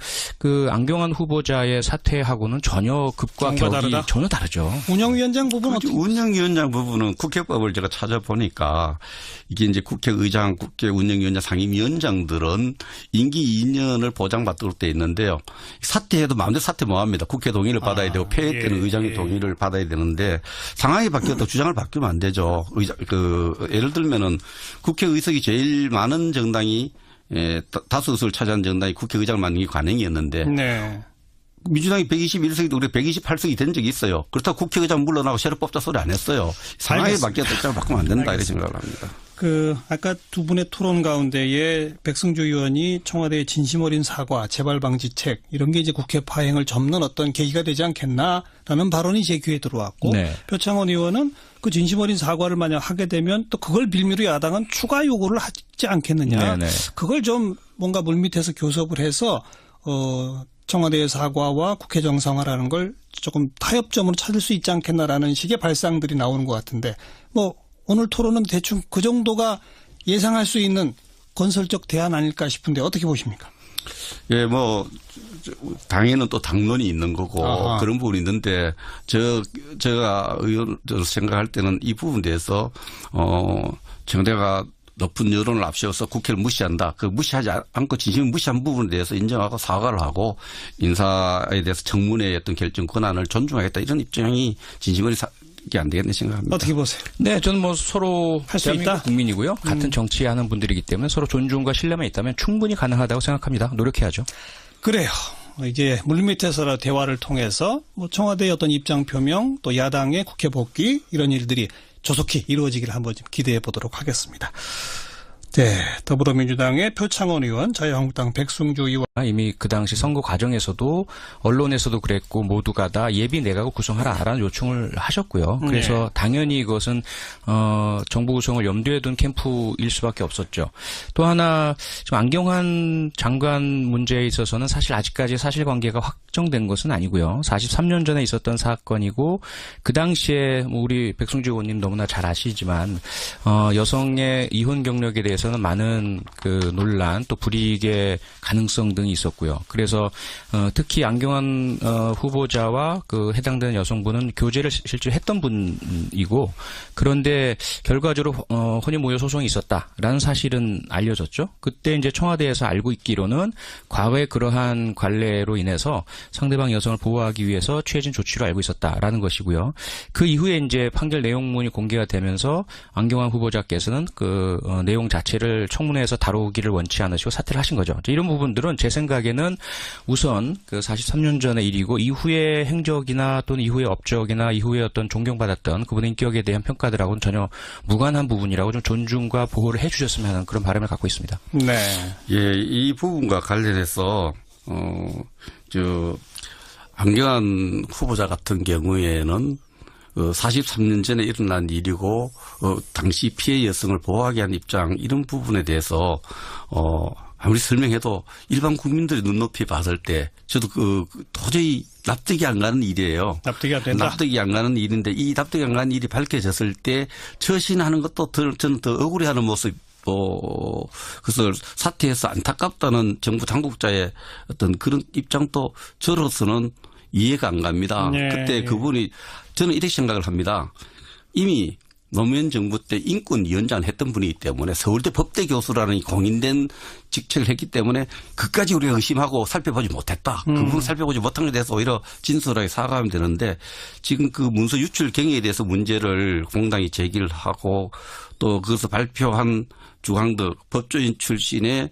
안경환 후보자의 사퇴하고는 전혀 급과 격이 전혀 다르죠. 운영위원장 부분은 어떻게? 운영위원장 부분은 국회법을 제가 찾아보니까 이게 이제 국회의장, 국회 운영위원장, 상임위원장들은 임기 2년을 보장받도록 돼 있는데요. 사퇴해도 마음대로 사퇴 못합니다. 국회 동의를 받아야 되고 폐회 때는 의장의 동의를 받아야 되는데 상황이 바뀌어도 주장을 바뀌면 안 되죠. 예를 들면은 국회 의석이 제일 많은 정당이 다수 의석을 차지하는 정당이 국회의장을 맡는 게 관행이었는데 민주당이 121석이도 우리 128석이 된 적이 있어요. 그렇다고 국회의장 물러나고 새로 뽑자 소리 안 했어요. 상황이 바뀌어도 입장을 바꾸면 안 된다 이렇게 생각을 합니다. 아까 두 분의 토론 가운데에 백승주 의원이 청와대의 진심 어린 사과, 재발 방지책 이런 게 이제 국회 파행을 접는 어떤 계기가 되지 않겠나라는 발언이 제 귀에 들어왔고 표창원 의원은 그 진심 어린 사과를 만약 하게 되면 또 그걸 빌미로 야당은 추가 요구를 하지 않겠느냐. 그걸 좀 뭔가 물밑에서 교섭을 해서 청와대의 사과와 국회 정상화라는 걸 조금 타협점으로 찾을 수 있지 않겠나라는 식의 발상들이 나오는 것 같은데 뭐 오늘 토론은 대충 그 정도가 예상할 수 있는 건설적 대안 아닐까 싶은데 어떻게 보십니까? 예, 뭐 당에는 또 당론이 있는 거고 아하. 그런 부분이 있는데 제가 의원으로 생각할 때는 이 부분에 대해서 청와대가 높은 여론을 앞세워서 국회를 무시한다. 그 무시하지 않고 진심을 무시한 부분에 대해서 인정하고 사과를 하고 인사에 대해서 청문회의 어떤 결정 권한을 존중하겠다. 이런 입장이 진심으로 이게 안 되겠네 생각합니다. 어떻게 보세요? 네, 저는 뭐 서로 할 수 있다. 국민이고요. 같은 정치하는 분들이기 때문에 서로 존중과 신뢰만 있다면 충분히 가능하다고 생각합니다. 노력해야죠. 그래요. 이게 물밑에서 대화를 통해서 뭐 청와대의 어떤 입장 표명 또 야당의 국회 복귀 이런 일들이 조속히 이루어지기를 한번 좀 기대해 보도록 하겠습니다. 네, 더불어민주당의 표창원 의원, 자유한국당 백승주 의원. 이미 그 당시 선거 과정에서도 언론에서도 그랬고 모두가 다 예비 내각을 구성하라라는 요청을 하셨고요. 그래서 네. 당연히 이것은 정부 구성을 염두에 둔 캠프일 수밖에 없었죠. 또 하나 지금 안경환 장관 문제에 있어서는 사실 아직까지 사실관계가 확정된 것은 아니고요. 43년 전에 있었던 사건이고 그 당시에 뭐 우리 백승주 의원님 너무나 잘 아시지만 여성의 이혼 경력에 대해서는 많은 그 논란 또 불이익의 가능성 등이 있었고요. 그래서 특히 안경환 후보자와 그 해당되는 여성분은 교제를 실제로 했던 분이고 그런데 결과적으로 혼인무효 소송이 있었다라는 사실은 알려졌죠. 그때 이제 청와대에서 알고 있기로는 과거에 그러한 관례로 인해서 상대방 여성을 보호하기 위해서 취해진 조치로 알고 있었다라는 것이고요. 그 이후에 이제 판결 내용문이 공개가 되면서 안경환 후보자께서는 그 내용 자체를 청문회에서 다루기를 원치 않으시고 사퇴를 하신 거죠. 이런 부분들은 제 생각에는 우선 그 43년 전의 일이고 이후의 행적이나 또는 이후의 업적이나 이후에 어떤 존경받았던 그분의 인격에 대한 평가들하고는 전혀 무관한 부분이라고 좀 존중과 보호를 해주셨으면 하는 그런 바람을 갖고 있습니다. 네. 예, 이 부분과 관련해서 안경환 후보자 같은 경우에는 43년 전에 일어난 일이고 당시 피해 여성을 보호하기 위한 입장 이런 부분에 대해서 아무리 설명해도 일반 국민들이 눈높이 봤을 때 저도 도저히 납득이 안 가는 일이에요. 납득이 안 된다. 납득이 안 가는 일인데 이 납득이 안 가는 일이 밝혀졌을 때 처신하는 것도 저는 더 억울해하는 모습. 그래서 사퇴해서 안타깝다는 정부 당국자의 어떤 그런 입장도 저로서는 이해가 안 갑니다. 네. 그때 그분이 저는 이렇게 생각을 합니다. 이미 노무현 정부 때 인권위원장을 했던 분이기 때문에 서울대 법대 교수라는 공인된 직책을 했기 때문에 그까지 우리가 의심하고 살펴보지 못했다. 그 부분 살펴보지 못한 것에 대해서 오히려 진솔하게 사과하면 되는데 지금 그 문서 유출 경위에 대해서 문제를 공당이 제기를 하고 또 그것을 발표한 주광덕 법조인 출신의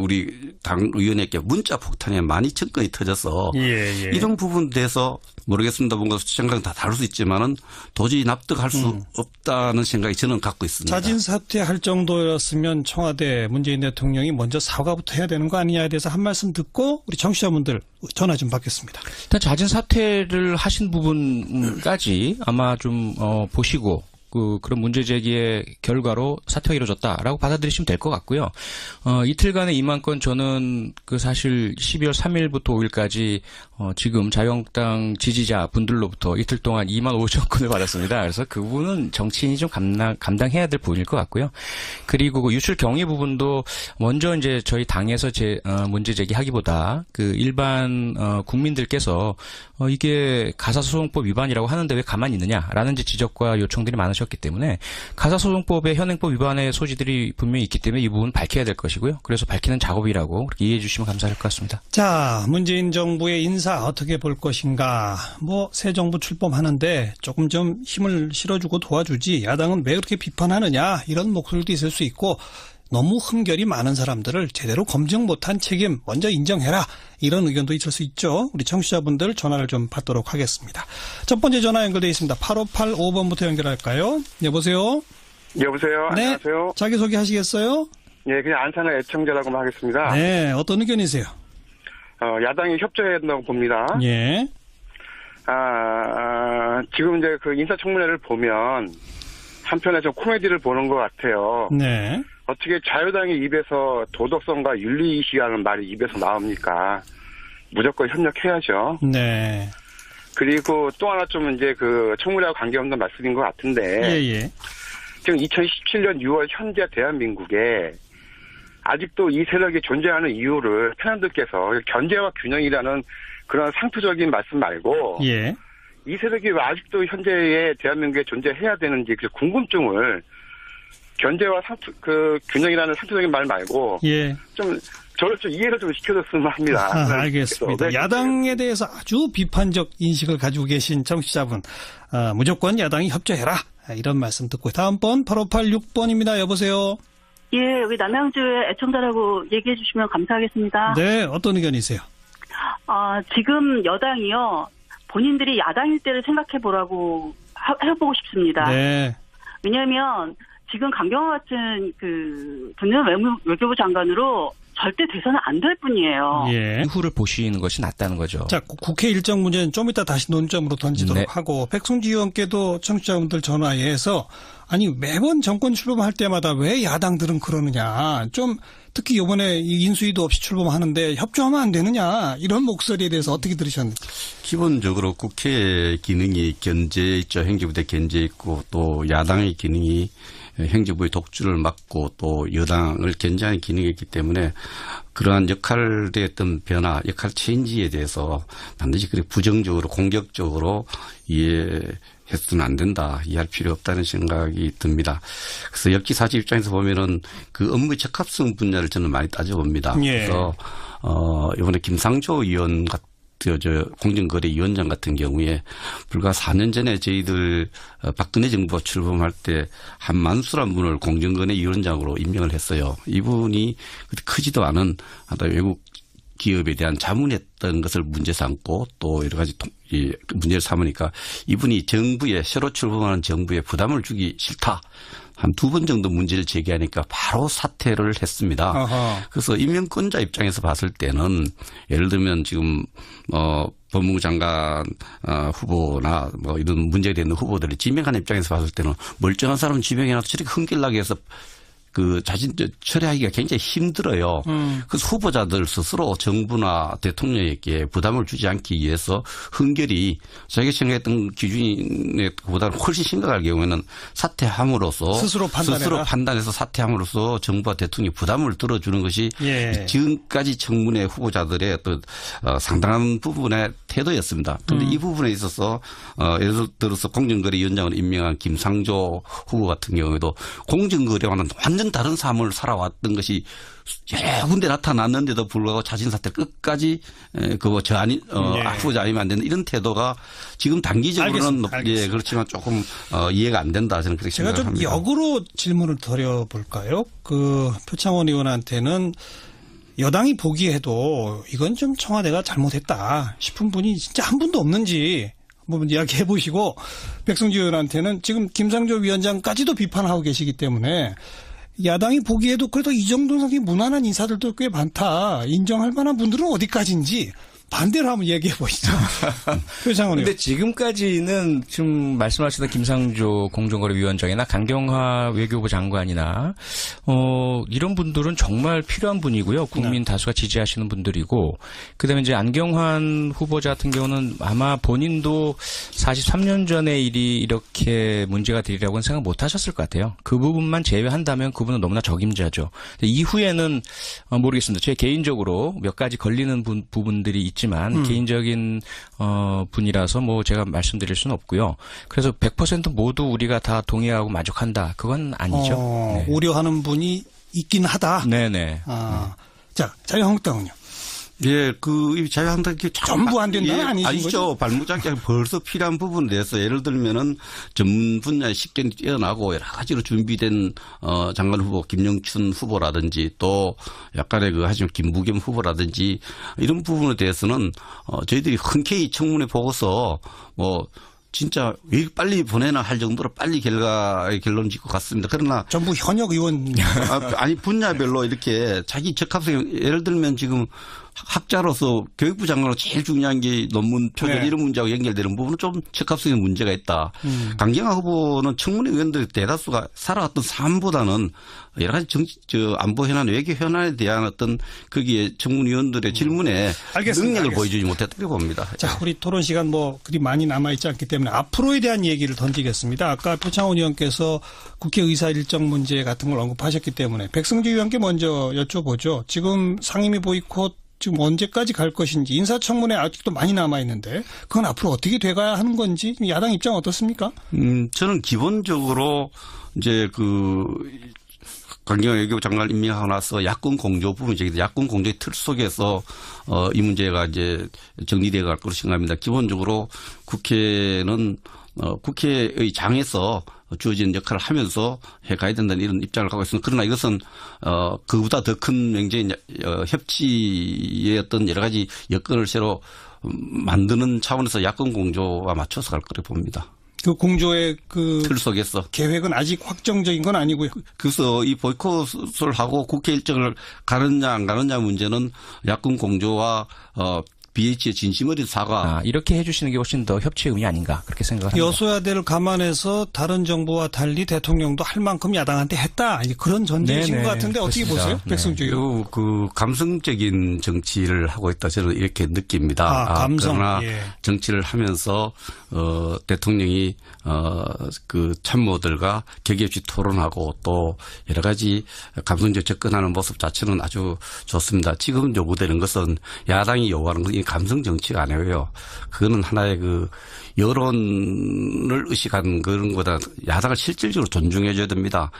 우리 당 의원에게 문자 폭탄에 많이 접근이 터져서 이런 부분에 대해서 모르겠습니다. 뭔가 생각은 다 다를 수 있지만은 도저히 납득할 수 없다는 생각이 저는 갖고 있습니다. 자진 사퇴할 정도였으면 청와대 문재인 대통령이 먼저 사과부터 해야 되는 거 아니냐에 대해서 한 말씀 듣고 우리 청취자분들 전화 좀 받겠습니다. 일단 자진 사퇴를 하신 부분까지 아마 좀 보시고 그런 문제 제기의 결과로 사퇴가 이루어졌다라고 받아들이시면 될 것 같고요. 이틀간의 임한 건 저는 사실 12월 3일부터 5일까지 지금 자유한국당 지지자 분들로부터 이틀 동안 2만 5천 건을 받았습니다. 그래서 그 부분은 정치인이 좀 감당해야 될 부분일 것 같고요. 그리고 그 유출 경위 부분도 먼저 이제 저희 당에서 문제 제기하기보다 그 일반 국민들께서 이게 가사소송법 위반이라고 하는데 왜 가만히 있느냐라는 지적과 요청들이 많으셨기 때문에 가사소송법의 현행법 위반의 소지들이 분명히 있기 때문에 이 부분 밝혀야 될 것이고요. 그래서 밝히는 작업이라고 그렇게 이해해 주시면 감사할 것 같습니다. 자, 문재인 정부의 인사 어떻게 볼 것인가. 새 정부 출범하는데 조금 좀 힘을 실어주고 도와주지 야당은 왜 그렇게 비판하느냐 이런 목소리도 있을 수 있고 너무 흠결이 많은 사람들을 제대로 검증 못한 책임 먼저 인정해라. 이런 의견도 있을 수 있죠. 우리 청취자분들 전화를 좀 받도록 하겠습니다. 첫 번째 전화 연결되어 있습니다. 8585번부터 연결할까요? 여보세요? 여보세요? 네. 안녕하세요? 자기소개 하시겠어요? 예, 그냥 안산의 애청자라고만 하겠습니다. 네, 어떤 의견이세요? 야당이 협조해야 된다고 봅니다. 예. 지금 이제 그 인사청문회를 보면 한편에 좀 코미디를 보는 것 같아요. 네. 어떻게 자유당의 입에서 도덕성과 윤리의식이라는 말이 입에서 나옵니까? 무조건 협력해야죠. 네. 그리고 또 하나 좀 이제 그 청문회와 관계없는 말씀인 것 같은데. 예. 지금 2017년 6월 현재 대한민국에 아직도 이 세력이 존재하는 이유를 패널들께서 견제와 균형이라는 그런 상투적인 말씀 말고. 예. 이 세력이 왜 아직도 현재의 대한민국에 존재해야 되는지 그 궁금증을 견제와 균형이라는 상투적인 말 말고. 예. 저를 좀 이해를 좀 시켜줬으면 합니다. 알겠습니다. 네. 야당에 대해서 아주 비판적 인식을 가지고 계신 청취자분, 무조건 야당이 협조해라. 이런 말씀 듣고 다음번 8586번입니다. 여보세요. 예, 여기 남양주의 애청자라고 얘기해 주시면 감사하겠습니다. 네, 어떤 의견이세요? 지금 여당이요, 본인들이 야당일 때를 생각해 보라고 해보고 싶습니다. 네. 왜냐하면 지금 강경화 같은 분은 외교부 장관으로 절대 돼서는 안 될 뿐이에요. 예. 이후를 보시는 것이 낫다는 거죠. 자, 국회 일정 문제는 좀 이따 다시 논점으로 던지도록 네. 하고, 백승주 의원께도 청취자분들 전화해서, 아니, 매번 정권 출범할 때마다 왜 야당들은 그러느냐, 좀, 특히 이번에 인수위도 없이 출범하는데 협조하면 안 되느냐, 이런 목소리에 대해서 어떻게 들으셨는지. 기본적으로 국회 기능이 견제 있죠. 행정부의 견제 있고 또 야당의 기능이 행정부의 독주를 막고 또 여당을 견제하는 기능이 있기 때문에 그러한 역할에 어떤 변화, 역할 체인지에 대해서 반드시 그렇게 부정적으로 공격적으로 이해해서는 안 된다. 이해할 필요 없다는 생각이 듭니다. 그래서 엽기사지 입장에서 보면은 그 업무의 적합성 분야를 저는 많이 따져봅니다. 예. 그래서 이번에 김상조 의원 같은 공정거래위원장 같은 경우에 불과 4년 전에 저희들 박근혜 정부가 출범할 때 한만수란 분을 공정거래위원장으로 임명을 했어요. 이분이 크지도 않은 외국 기업에 대한 자문했던 것을 문제 삼고 또 여러 가지 문제를 삼으니까 이분이 새로 출범하는 정부에 부담을 주기 싫다. 한 2번 정도 문제를 제기하니까 바로 사퇴를 했습니다. 어허. 그래서 임명권자 입장에서 봤을 때는 예를 들면 지금 법무부 장관 후보나 뭐 이런 문제가 되는 후보들이 지명하는 입장에서 봤을 때는 멀쩡한 사람 지명해놔서 저렇게 흥길나게 해서 자진 처리하기가 굉장히 힘들어요. 그래서 후보자들 스스로 정부나 대통령에게 부담을 주지 않기 위해서 흔결히 자기가 생각했던 기준보다는 훨씬 심각할 경우에는 사퇴함으로써 스스로 판단해서 사퇴함으로써 정부와 대통령이 부담을 들어주는 것이 예. 지금까지 청문회 후보자들의 어떤 상당한 부분의 태도였습니다. 그런데 이 부분에 있어서 예를 들어서 공정거래위원장을 임명한 김상조 후보 같은 경우에도 공정거래와는 완전 다른 삶을 살아왔던 것이 여러 군데 나타났는데도 불구하고 자진 사퇴 끝까지 후보자 아니면 안 된다 이런 태도가 지금 단기적으로는 알겠습니다. 그렇지만 조금 이해가 안 된다 저는 그렇게 제가 생각합니다. 좀 역으로 질문을 드려볼까요? 표창원 의원한테는 여당이 보기에도 이건 좀 청와대가 잘못했다 싶은 분이 진짜 한 분도 없는지 한번 이야기해 보시고, 백승주 의원한테는 지금 김상조 위원장까지도 비판하고 계시기 때문에 야당이 보기에도 그래도 이 정도 상의 무난한 인사들도 꽤 많다. 인정할 만한 분들은 어디까지인지 반대로 한번 얘기해 보시죠. 표창원 의원. 근데 지금까지는 지금 말씀하시던 김상조 공정거래위원장이나 강경화 외교부 장관이나 이런 분들은 정말 필요한 분이고요. 국민 다수가 지지하시는 분들이고, 그다음에 이제 안경환 후보자 같은 경우는 아마 본인도 43년 전의 일이 이렇게 문제가 되리라고는 생각 못 하셨을 것 같아요. 그 부분만 제외한다면 그분은 너무나 적임자죠. 이후에는 모르겠습니다. 제 개인적으로 몇 가지 걸리는 부분들이 있지만 개인적인 분이라서 뭐 제가 말씀드릴 수는 없고요. 그래서 100% 모두 우리가 다 동의하고 만족한다. 그건 아니죠. 네. 우려하는 분이 있긴 하다. 네네. 자, 자유한국당은요? 예, 자유한국당이 전부 안 된다는 아니신 아니죠. 거죠? 발무잡기 벌써 필요한 부분에 대해서 예를 들면은 전문 분야에 쉽게 뛰어나고 여러 가지로 준비된 장관 후보 김영춘 후보라든지 또 약간의 하지만 김부겸 후보라든지 이런 부분에 대해서는 저희들이 흔쾌히 청문회 보고서 진짜 왜 빨리 보내나 할 정도로 빨리 결론 짓고 갔습니다. 그러나 전부 현역 의원 아니 분야별로 이렇게 자기 적합성 예를 들면 지금 학자로서 교육부 장관으로 제일 중요한 게 논문 표절 네. 이런 문제하고 연결되는 부분은 좀 적합성에 문제가 있다. 강경화 후보는 청문회 의원들 대다수가 살아왔던 삶보다는 여러 가지 안보 현안, 외교 현안에 대한 어떤 거기에 청문위원들의 질문에 능력을 보여주지 못했다고 봅니다. 자, 우리 토론 시간 그리 많이 남아있지 않기 때문에 앞으로에 대한 얘기를 던지겠습니다. 아까 표창원 의원께서 국회 의사 일정 문제 같은 걸 언급하셨기 때문에 백승주 의원께 먼저 여쭤보죠. 지금 상임위 보이콧 지금 언제까지 갈 것인지 인사청문회 아직도 많이 남아있는데 그건 앞으로 어떻게 돼가야 하는 건지 야당 입장 어떻습니까? 저는 기본적으로 이제 강경화 외교부 장관 임명하고 나서 야권 공조 부분이 야권 공조의 틀 속에서 이 문제가 이제 정리되어 갈 것으로 생각합니다. 기본적으로 국회는 국회의 장에서 주어진 역할을 하면서 해가야 된다는 이런 입장을 갖고 있습니다. 그러나 이것은 그보다 더 큰 명제인 협치의 어떤 여러 가지 여건을 새로 만드는 차원에서 야권 공조와 맞춰서 갈 거라고 봅니다. 그 공조의 틀 속에서 계획은 아직 확정적인 건 아니고요. 그래서 이 보이콧을 하고 국회 일정을 가느냐 안 가느냐 문제는 야권 공조와 BH의 진심 어린 사과. 이렇게 해주시는 게 훨씬 더 협치의 의미 아닌가 그렇게 생각합니다. 여소야대를 감안해서 다른 정부와 달리 대통령도 할 만큼 야당한테 했다. 그런 전제이신 것 같은데 어떻게 보세요? 백승주 의원. 감성적인 정치를 하고 있다 저는 이렇게 느낍니다. 감성. 그러나 정치를 하면서 대통령이 참모들과 격의 없이 토론하고 또 여러 가지 감성적 접근하는 모습 자체는 아주 좋습니다. 지금 요구되는 것은 야당이 요구하는 것은 감성 정치가 아니고요. 그거는 하나의 여론을 의식한 그런 거다. 야당을 실질적으로 존중해 줘야 됩니다.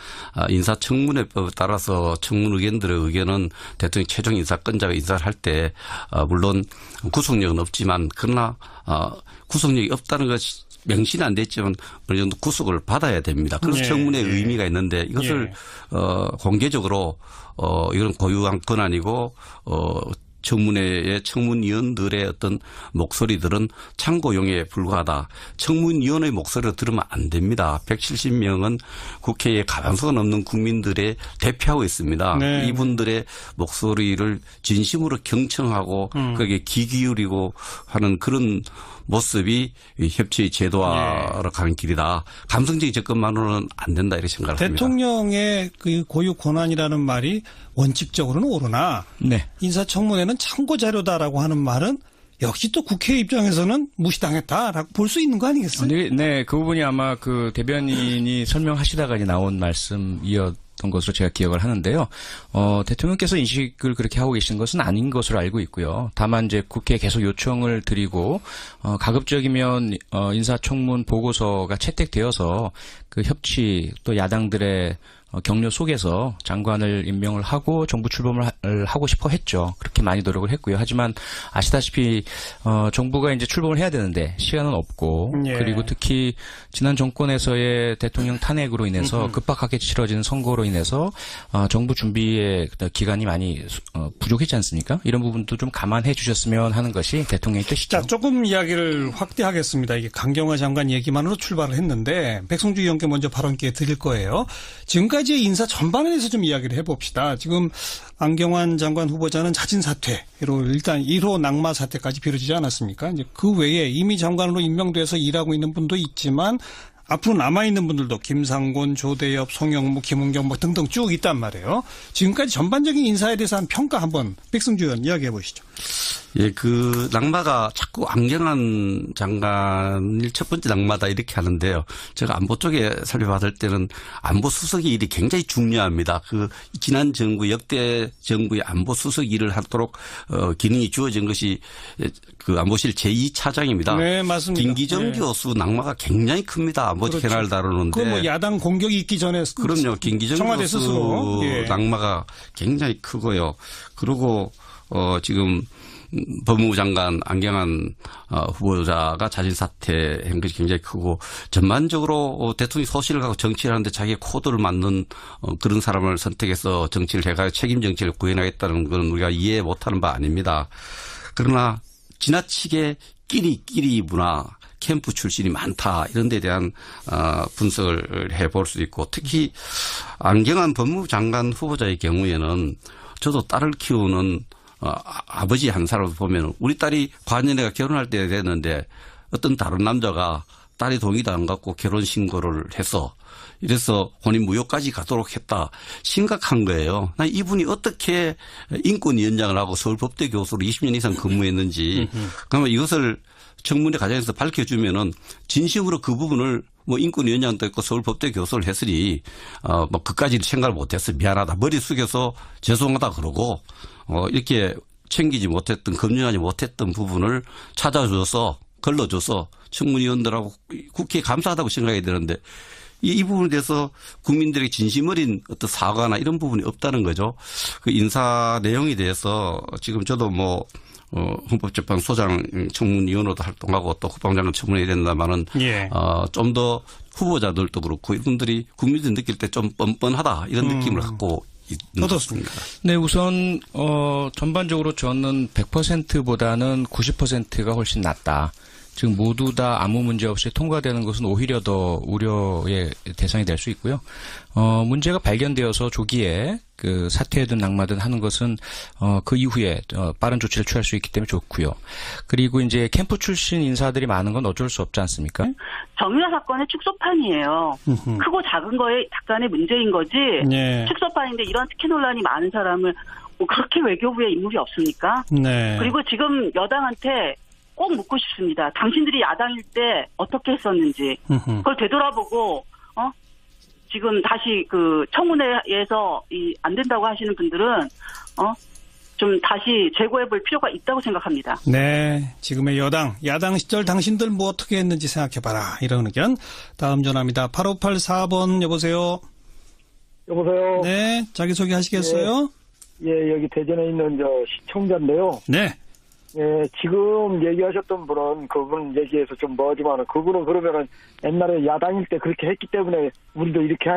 인사청문회법에 따라서 청문 의견들의 의견은 대통령 최종 인사권자가 인사를 할 때 물론 구속력은 없지만 그러나 구속력이 없다는 것이 명시는 안 됐지만 어느 정도 구속을 받아야 됩니다. 그래서 청문회의 의미가 있는데 이것을 공개적으로 이건 고유한 권한이고 청문회의 청문위원들의 어떤 목소리들은 참고용에 불과하다. 청문위원의 목소리를 들으면 안 됩니다. 170명은 국회에 가방수가 넘는 국민들의 대표하고 있습니다. 네. 이분들의 목소리를 진심으로 경청하고 거기에 귀 기울이고 하는 그런 모습이 협치의 제도화로 가는 길이다. 감성적인 접근만으로는 안 된다 이렇게 생각을 합니다. 대통령의 그 고유 권한이라는 말이 원칙적으로는 옳으나 인사청문회는 참고자료다라고 하는 말은 역시 또 국회 입장에서는 무시당했다라고 볼 수 있는 거 아니겠어요? 네, 그 부분이 아마 대변인이 설명하시다가 나온 말씀이었던 것으로 제가 기억을 하는데요. 대통령께서 인식을 그렇게 하고 계신 것은 아닌 것으로 알고 있고요. 다만 이제 국회에 계속 요청을 드리고 가급적이면 인사청문 보고서가 채택되어서 그 협치 또 야당들의 격려 속에서 장관을 임명을 하고 정부 출범을 하고 싶어 했죠. 그렇게 많이 노력을 했고요. 하지만 아시다시피 정부가 이제 출범을 해야 되는데 시간은 없고 그리고 특히 지난 정권에서의 대통령 탄핵으로 인해서 급박하게 치러지는 선거로 인해서 정부 준비의 기간이 많이 부족했지 않습니까? 이런 부분도 좀 감안해 주셨으면 하는 것이 대통령의 뜻이죠. 자, 조금 이야기를 확대하겠습니다. 이게 강경화 장관 얘기만으로 출발을 했는데 백성주 의원께 먼저 발언 기회 드릴 거예요. 지금까지의 인사 전반에 대해서 좀 이야기를 해봅시다. 지금 안경환 장관 후보자는 자진 사퇴로 일단 1호 낙마 사태까지 비춰지지 않았습니까? 이제 그 외에 이미 장관으로 임명돼서 일하고 있는 분도 있지만 앞으로 남아있는 분들도 김상곤, 조대엽, 송영무, 김은경 등등 쭉 있단 말이에요. 지금까지 전반적인 인사에 대해서 한 평가 한번 백승주 의원 이야기해 보시죠. 예, 낙마가 자꾸 안경환 장관일 첫 번째 낙마다 이렇게 하는데요. 제가 안보 쪽에 살펴봤을 때는 안보 수석의 일이 굉장히 중요합니다. 지난 정부 역대 정부의 안보 수석 일을 하도록 기능이 주어진 것이 안보실 제2차장입니다. 네, 맞습니다. 김기정 교수 낙마가 굉장히 큽니다. 안보 현안을 다루는데. 그 야당 공격이 있기 전에. 그럼요. 김기정 교수 스스로. 낙마가 굉장히 크고요. 그리고 지금 법무부 장관 안경환 후보자가 자진 사퇴한 것이 굉장히 크고 전반적으로 대통령이 소신을 갖고 정치를 하는데 자기의 코드를 맞는 그런 사람을 선택해서 정치를 해가 책임 정치를 구현하겠다는 건 우리가 이해 못하는 바 아닙니다. 그러나 지나치게 끼리 문화 캠프 출신이 많다 이런 데 대한 분석을 해볼 수 있고 특히 안경환 법무부 장관 후보자의 경우에는 저도 딸을 키우는 아버지 한 사람을 보면 우리 딸이 과년애가 결혼할 때 됐는데 어떤 다른 남자가 딸이 동의도 안 갖고 결혼 신고를 했어. 이래서 혼인 무효까지 가도록 했다. 심각한 거예요. 난 이분이 어떻게 인권위원장을 하고 서울법대 교수로 20년 이상 근무했는지 그러면 이것을 청문회 과정에서 밝혀주면은 진심으로 그 부분을 뭐 인권위원장도 있고 서울법대 교수를 했으니 뭐 그까지 생각을 못했어. 미안하다. 머리 숙여서 죄송하다 그러고 이렇게 챙기지 못했던 검증하지 못했던 부분을 찾아줘서 걸러줘서 청문위원들하고 국회에 감사하다고 생각해야 되는데 이 부분에 대해서 국민들에게 진심 어린 어떤 사과나 이런 부분이 없다는 거죠. 그 인사 내용에 대해서 지금 저도 뭐 헌법재판소장 청문위원으로도 활동하고 또 국방장관 청문회에 된다마는 예. 좀 더 후보자들도 그렇고 이분들이 국민들이 느낄 때 좀 뻔뻔하다 이런 느낌을 갖고 있는 것 같습니다. 네, 우선 전반적으로 저는 100%보다는 90%가 훨씬 낫다. 지금 모두 다 아무 문제 없이 통과되는 것은 오히려 더 우려의 대상이 될 수 있고요. 문제가 발견되어서 조기에 그 사퇴든 낙마든 하는 것은 그 이후에 빠른 조치를 취할 수 있기 때문에 좋고요. 그리고 이제 캠프 출신 인사들이 많은 건 어쩔 수 없지 않습니까? 정유라 사건의 축소판이에요. 크고 작은 거에 약간의 문제인 거지. 네. 축소판인데 이런 특혜 논란이 많은 사람을 뭐 그렇게 외교부에 인물이 없습니까? 네. 그리고 지금 여당한테 꼭 묻고 싶습니다. 당신들이 야당일 때 어떻게 했었는지 그걸 되돌아보고 지금 다시 그 청문회에서 안 된다고 하시는 분들은 좀 다시 재고해볼 필요가 있다고 생각합니다. 네, 지금의 야당 시절 당신들 뭐 어떻게 했는지 생각해봐라 이런 의견. 다음 전화입니다. 8584번 여보세요. 여보세요. 네, 자기소개 하시겠어요? 예, 여기 대전에 있는 시청자인데요. 네. 예, 지금 얘기하셨던 분은 그분 얘기해서 좀 뭐지만은 그분은 그러면은 옛날에 야당일 때 그렇게 했기 때문에 우리도 이렇게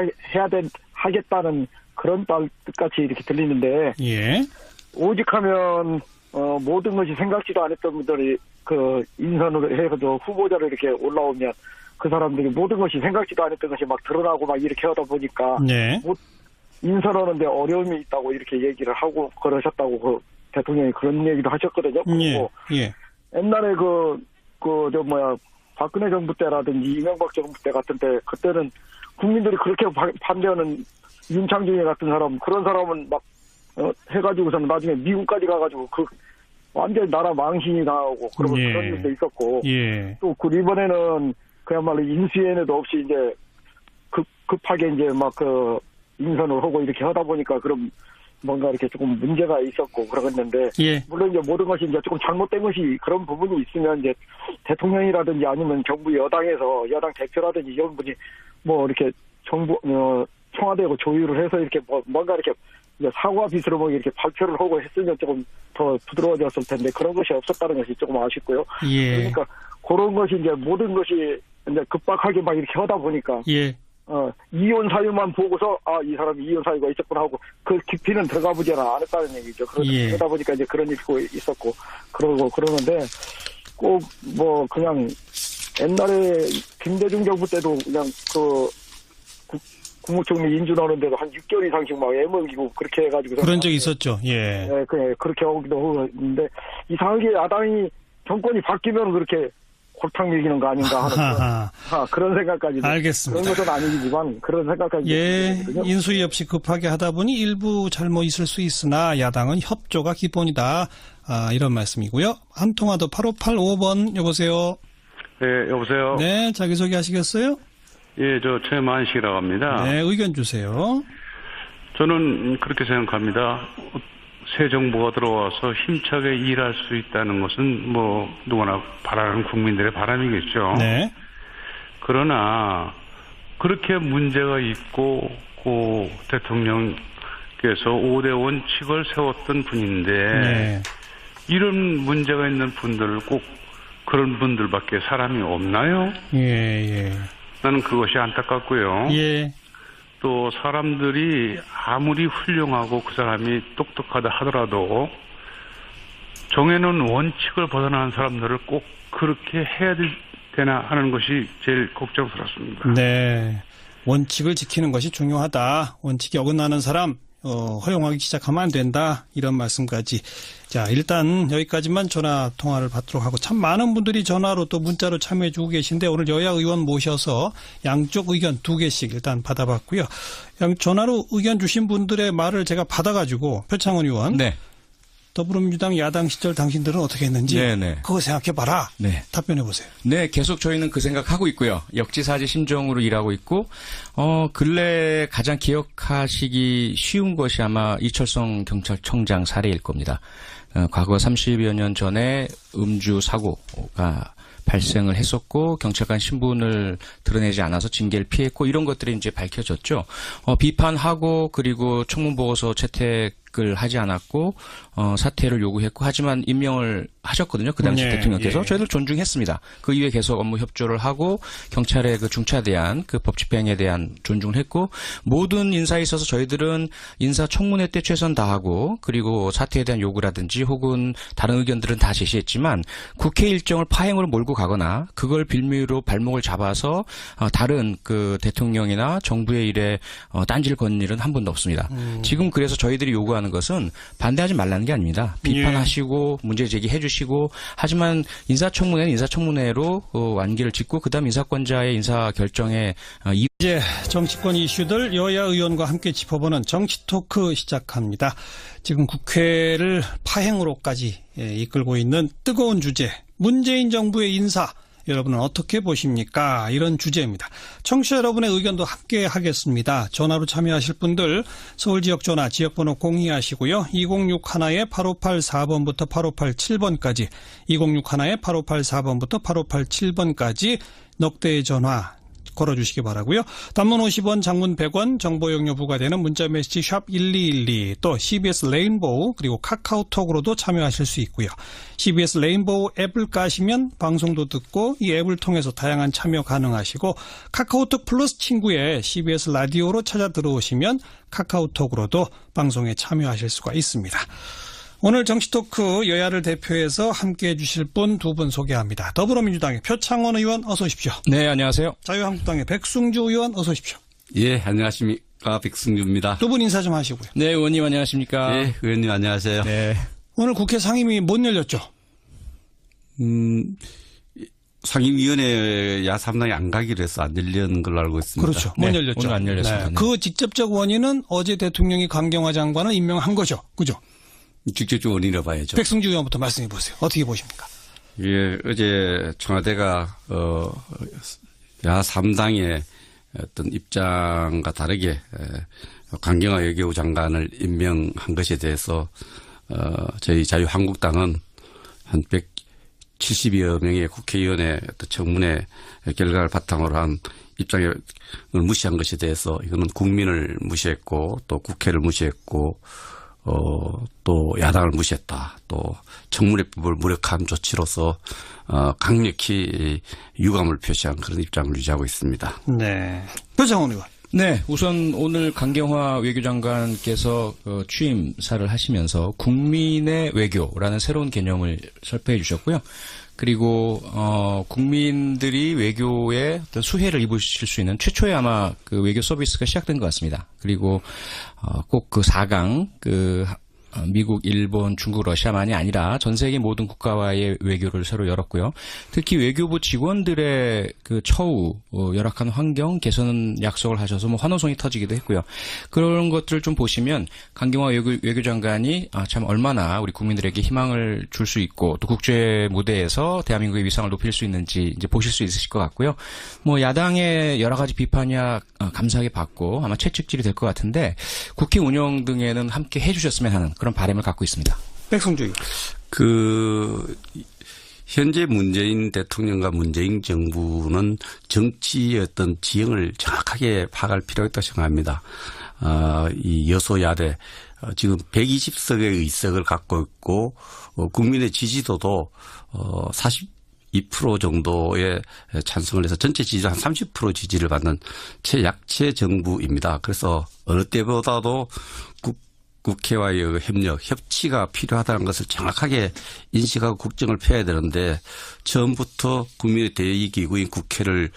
하겠다는 그런 뜻같이 이렇게 들리는데. 예. 오직하면 모든 것이 생각지도 않았던 분들이 그 인선으로 해서 후보자로 이렇게 올라오면 그 사람들이 모든 것이 생각지도 않았던 것이 막 드러나고 막 이렇게 하다 보니까. 네. 인선하는데 어려움이 있다고 이렇게 얘기를 하고 그러셨다고 그 대통령이 그런 얘기도 하셨거든요. 그리고 예. 옛날에 박근혜 정부 때라든지 이명박 정부 때 같은 때 그때는 국민들이 그렇게 반대하는 윤창중이 같은 사람 그런 사람은 막 해가지고서는 나중에 미국까지 가가지고 완전히 나라 망신이 나오고 그런 일도 있었고 또 이번에는 그야말로 인수위원회도 없이 이제 급하게 이제 막 인선을 하고 이렇게 하다 보니까 그럼 뭔가 이렇게 조금 문제가 있었고 그러겠는데 물론 이제 모든 것이 이제 조금 잘못된 것이 그런 부분이 있으면 이제 대통령이라든지 아니면 정부 여당에서 여당 대표라든지 이런 분이 뭐 이렇게 정부 청와대하고 조율을 해서 이렇게 뭔가 이렇게 사과 빗으로 뭐 이렇게 발표를 하고 했으면 조금 더 부드러워졌을 텐데 그런 것이 없었다는 것이 조금 아쉽고요. 그러니까 그런 것이 이제 모든 것이 이제 급박하게 막 이렇게 하다 보니까 이혼 사유만 보고서 이 사람이 이혼 사유가 있었구나 하고 그 깊이는 들어가 보지는 않았다는 얘기죠. 그러다 보니까 이제 그런 일이 있었고 그러는데 꼭 뭐 그냥 옛날에 김대중 정부 때도 그냥 국무총리 인준하는데도 한 6개월 이상씩 막 애먹이고 그렇게 해가지고 그런 적이 있었죠. 예. 네, 그렇게 하기도 하는데 이상하게 야당이 정권이 바뀌면 그렇게 골탕 밀기는 거 아닌가 하는 그런 생각까지. 알겠습니다. 그런 것은 아니지만 그런 생각까지. 인수위 없이 급하게 하다 보니 일부 잘못 있을 수 있으나 야당은 협조가 기본이다. 이런 말씀이고요. 한 통화 더 8585번 여보세요. 네, 여보세요. 네, 자기소개 하시겠어요? 예, 저 최만식이라고 합니다. 네, 의견 주세요. 저는 그렇게 생각합니다. 새 정부가 들어와서 힘차게 일할 수 있다는 것은 뭐 누구나 바라는 국민들의 바람이겠죠. 네. 그러나 그렇게 문제가 있고 고 대통령께서 5대 원칙을 세웠던 분인데 이런 문제가 있는 분들 꼭 그런 분들밖에 사람이 없나요? 나는 그것이 안타깝고요. 또 사람들이 아무리 훌륭하고 그 사람이 똑똑하다 하더라도 정해놓은 원칙을 벗어나는 사람들을 꼭 그렇게 해야 되나 하는 것이 제일 걱정스럽습니다. 네. 원칙을 지키는 것이 중요하다. 원칙이 어긋나는 사람 허용하기 시작하면 안 된다. 이런 말씀까지. 자, 일단 여기까지만 전화 통화를 받도록 하고 참 많은 분들이 전화로 또 문자로 참여해 주고 계신데 오늘 여야 의원 모셔서 양쪽 의견 2개씩 일단 받아봤고요. 전화로 의견 주신 분들의 말을 제가 받아가지고 표창원 의원. 네. 더불어민주당 야당 시절 당신들은 어떻게 했는지 그거 생각해봐라. 네. 답변해보세요. 네, 계속 저희는 그 생각하고 있고요. 역지사지 심정으로 일하고 있고 근래 가장 기억하시기 쉬운 것이 아마 이철성 경찰청장 사례일 겁니다. 과거 30여 년 전에 음주 사고가 발생을 했었고 경찰관 신분을 드러내지 않아서 징계를 피했고 이런 것들이 이제 밝혀졌죠. 비판하고 그리고 청문보고서 채택을 하지 않았고 사퇴를 요구했고 하지만 임명을 하셨거든요. 그 당시 대통령께서 저희들 존중했습니다. 그 이후에 계속 업무 협조를 하고 경찰의 그 중차대한 그 법 집행에 대한 존중을 했고 모든 인사에 있어서 저희들은 인사청문회 때 최선 다하고 그리고 사퇴에 대한 요구라든지 혹은 다른 의견들은 다 제시했지만 국회 일정을 파행으로 몰고 가거나 그걸 빌미로 발목을 잡아서 다른 그 대통령이나 정부의 일에 딴지를 건 일은 한 번도 없습니다. 지금 그래서 저희들이 요구하는 것은 반대하지 말라는 게 아닙니다. 비판하시고 문제 제기해 주시고 하지만 인사청문회는 인사청문회로 완기를 짓고 그다음 인사권자의 인사 결정에 이제 정치권 이슈들 여야 의원과 함께 짚어보는 정치 토크 시작합니다. 지금 국회를 파행으로까지 이끌고 있는 뜨거운 주제 문재인 정부의 인사 여러분은 어떻게 보십니까? 이런 주제입니다. 청취자 여러분의 의견도 함께 하겠습니다. 전화로 참여하실 분들 서울 지역 전화 지역번호 공유하시고요. 2061-8584번부터 8587번까지 2061-8584번부터 8587번까지 넉대의 전화 걸어주시기 바라고요. 단문 50원, 장문 100원, 정보 용료 부과되는 문자메시지 샵 1212, 또 CBS 레인보우 그리고 카카오톡으로도 참여하실 수 있고요. CBS 레인보우 앱을 까시면 방송도 듣고 이 앱을 통해서 다양한 참여 가능하시고 카카오톡 플러스 친구에 CBS 라디오로 찾아 들어오시면 카카오톡으로도 방송에 참여하실 수가 있습니다. 오늘 정치토크 여야를 대표해서 함께해 주실 분 두 분 소개합니다. 더불어민주당의 표창원 의원 어서 오십시오. 네, 안녕하세요. 자유한국당의 백승주 의원 어서 오십시오. 예, 안녕하십니까. 백승주입니다. 두 분 인사 좀 하시고요. 네, 의원님 안녕하십니까. 예, 의원님 안녕하세요. 네. 오늘 국회 상임위 못 열렸죠? 상임위원회 야3당이 안 가기로 해서 안 열리는 걸로 알고 있습니다. 그렇죠. 못 열렸죠. 오늘 안 열렸습니다. 네. 그 직접적 원인은 어제 대통령이 강경화 장관을 임명한 거죠. 그죠? 직접적 원인이라 봐야죠. 백승주 의원부터 말씀해 보세요. 어떻게 보십니까? 예, 어제 청와대가 야3당의 어떤 입장과 다르게 강경화 외교부 장관을 임명한 것에 대해서 저희 자유한국당은 한 170여 명의 국회의원의 어떤 청문회 결과를 바탕으로 한 입장을 무시한 것에 대해서 이거는 국민을 무시했고 또 국회를 무시했고 또 야당을 무시했다. 또 청문회법을 무력한 조치로서 강력히 유감을 표시한 그런 입장을 유지하고 있습니다. 네. 표창원 의원. 네, 우선 오늘 강경화 외교장관께서 취임사를 하시면서 국민의 외교라는 새로운 개념을 설파해 주셨고요. 그리고 국민들이 외교에 어떤 수혜를 입으실 수 있는 최초의 아마 그 외교 서비스가 시작된 것 같습니다. 그리고 꼭 그 4강 미국, 일본, 중국, 러시아만이 아니라 전 세계 모든 국가와의 외교를 새로 열었고요. 특히 외교부 직원들의 그 처우, 열악한 환경 개선 약속을 하셔서 뭐 환호성이 터지기도 했고요. 그런 것들을 좀 보시면 강경화 외교장관이 참 얼마나 우리 국민들에게 희망을 줄 수 있고 또 국제 무대에서 대한민국의 위상을 높일 수 있는지 이제 보실 수 있으실 것 같고요. 뭐 야당의 여러 가지 비판이야 감사하게 받고 아마 채찍질이 될 것 같은데 국회 운영 등에는 함께 해주셨으면 하는 그런 바람을 갖고 있습니다. 백성주의. 현재 문재인 대통령과 문재인 정부는 정치의 어떤 지형을 정확하게 파악할 필요가 있다고 생각합니다. 이 여소야대 지금 120석의 의석을 갖고 있고 국민의 지지도도 42% 정도의 찬성을 해서 전체 지지도 한 30% 지지를 받는 최약체 정부입니다. 그래서 어느 때보다도 국회와의 협력, 협치가 필요하다는 것을 정확하게 인식하고 국정을 펴야 되는데 처음부터 국민의 대의기구인 국회를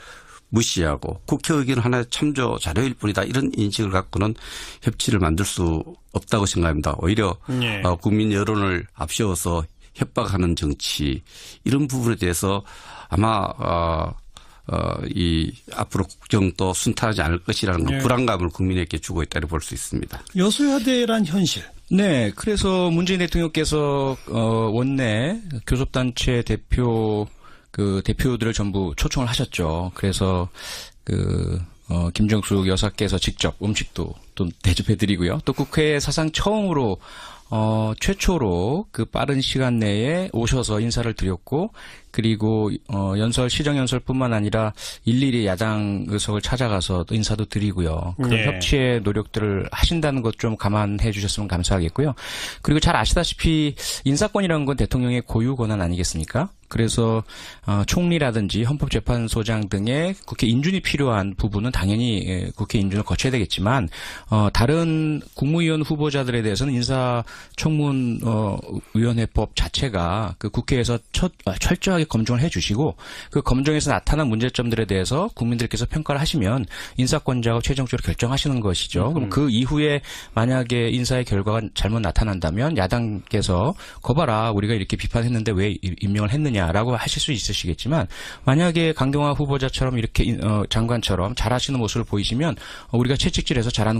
무시하고 국회 의견 하나의 참조 자료일 뿐이다. 이런 인식을 갖고는 협치를 만들 수 없다고 생각합니다. 오히려 예. 국민 여론을 앞세워서 협박하는 정치 이런 부분에 대해서 아마 이 앞으로 국정도 순탄하지 않을 것이라는 예. 불안감을 국민에게 주고 있다고 볼 수 있습니다. 여소야대란 현실. 네, 그래서 문재인 대통령께서 원내 교섭단체 대표들을 전부 초청을 하셨죠. 그래서 김정숙 여사께서 직접 음식도 또 대접해드리고요. 또 국회 사상 처음으로 최초로 그 빠른 시간 내에 오셔서 인사를 드렸고, 그리고 시정연설뿐만 아니라 일일이 야당 의석을 찾아가서 또 인사도 드리고요. 그런 네. 협치의 노력들을 하신다는 것 좀 감안해 주셨으면 감사하겠고요. 그리고 잘 아시다시피 인사권이라는 건 대통령의 고유 권한 아니겠습니까? 그래서 총리라든지 헌법재판소장 등의 국회 인준이 필요한 부분은 당연히 국회 인준을 거쳐야 되겠지만 다른 국무위원 후보자들에 대해서는 인사청문위원회법 자체가 그 국회에서 철저하게 검증을 해주시고 그 검증에서 나타난 문제점들에 대해서 국민들께서 평가를 하시면 인사권자가 최종적으로 결정하시는 것이죠. 그럼 그 이후에 만약에 인사의 결과가 잘못 나타난다면 야당께서 거봐라 우리가 이렇게 비판했는데 왜 임명을 했느냐라고 하실 수 있으시겠지만 만약에 강경화 후보자처럼 이렇게 장관처럼 잘하시는 모습을 보이시면 우리가 채찍질해서 잘하는구나.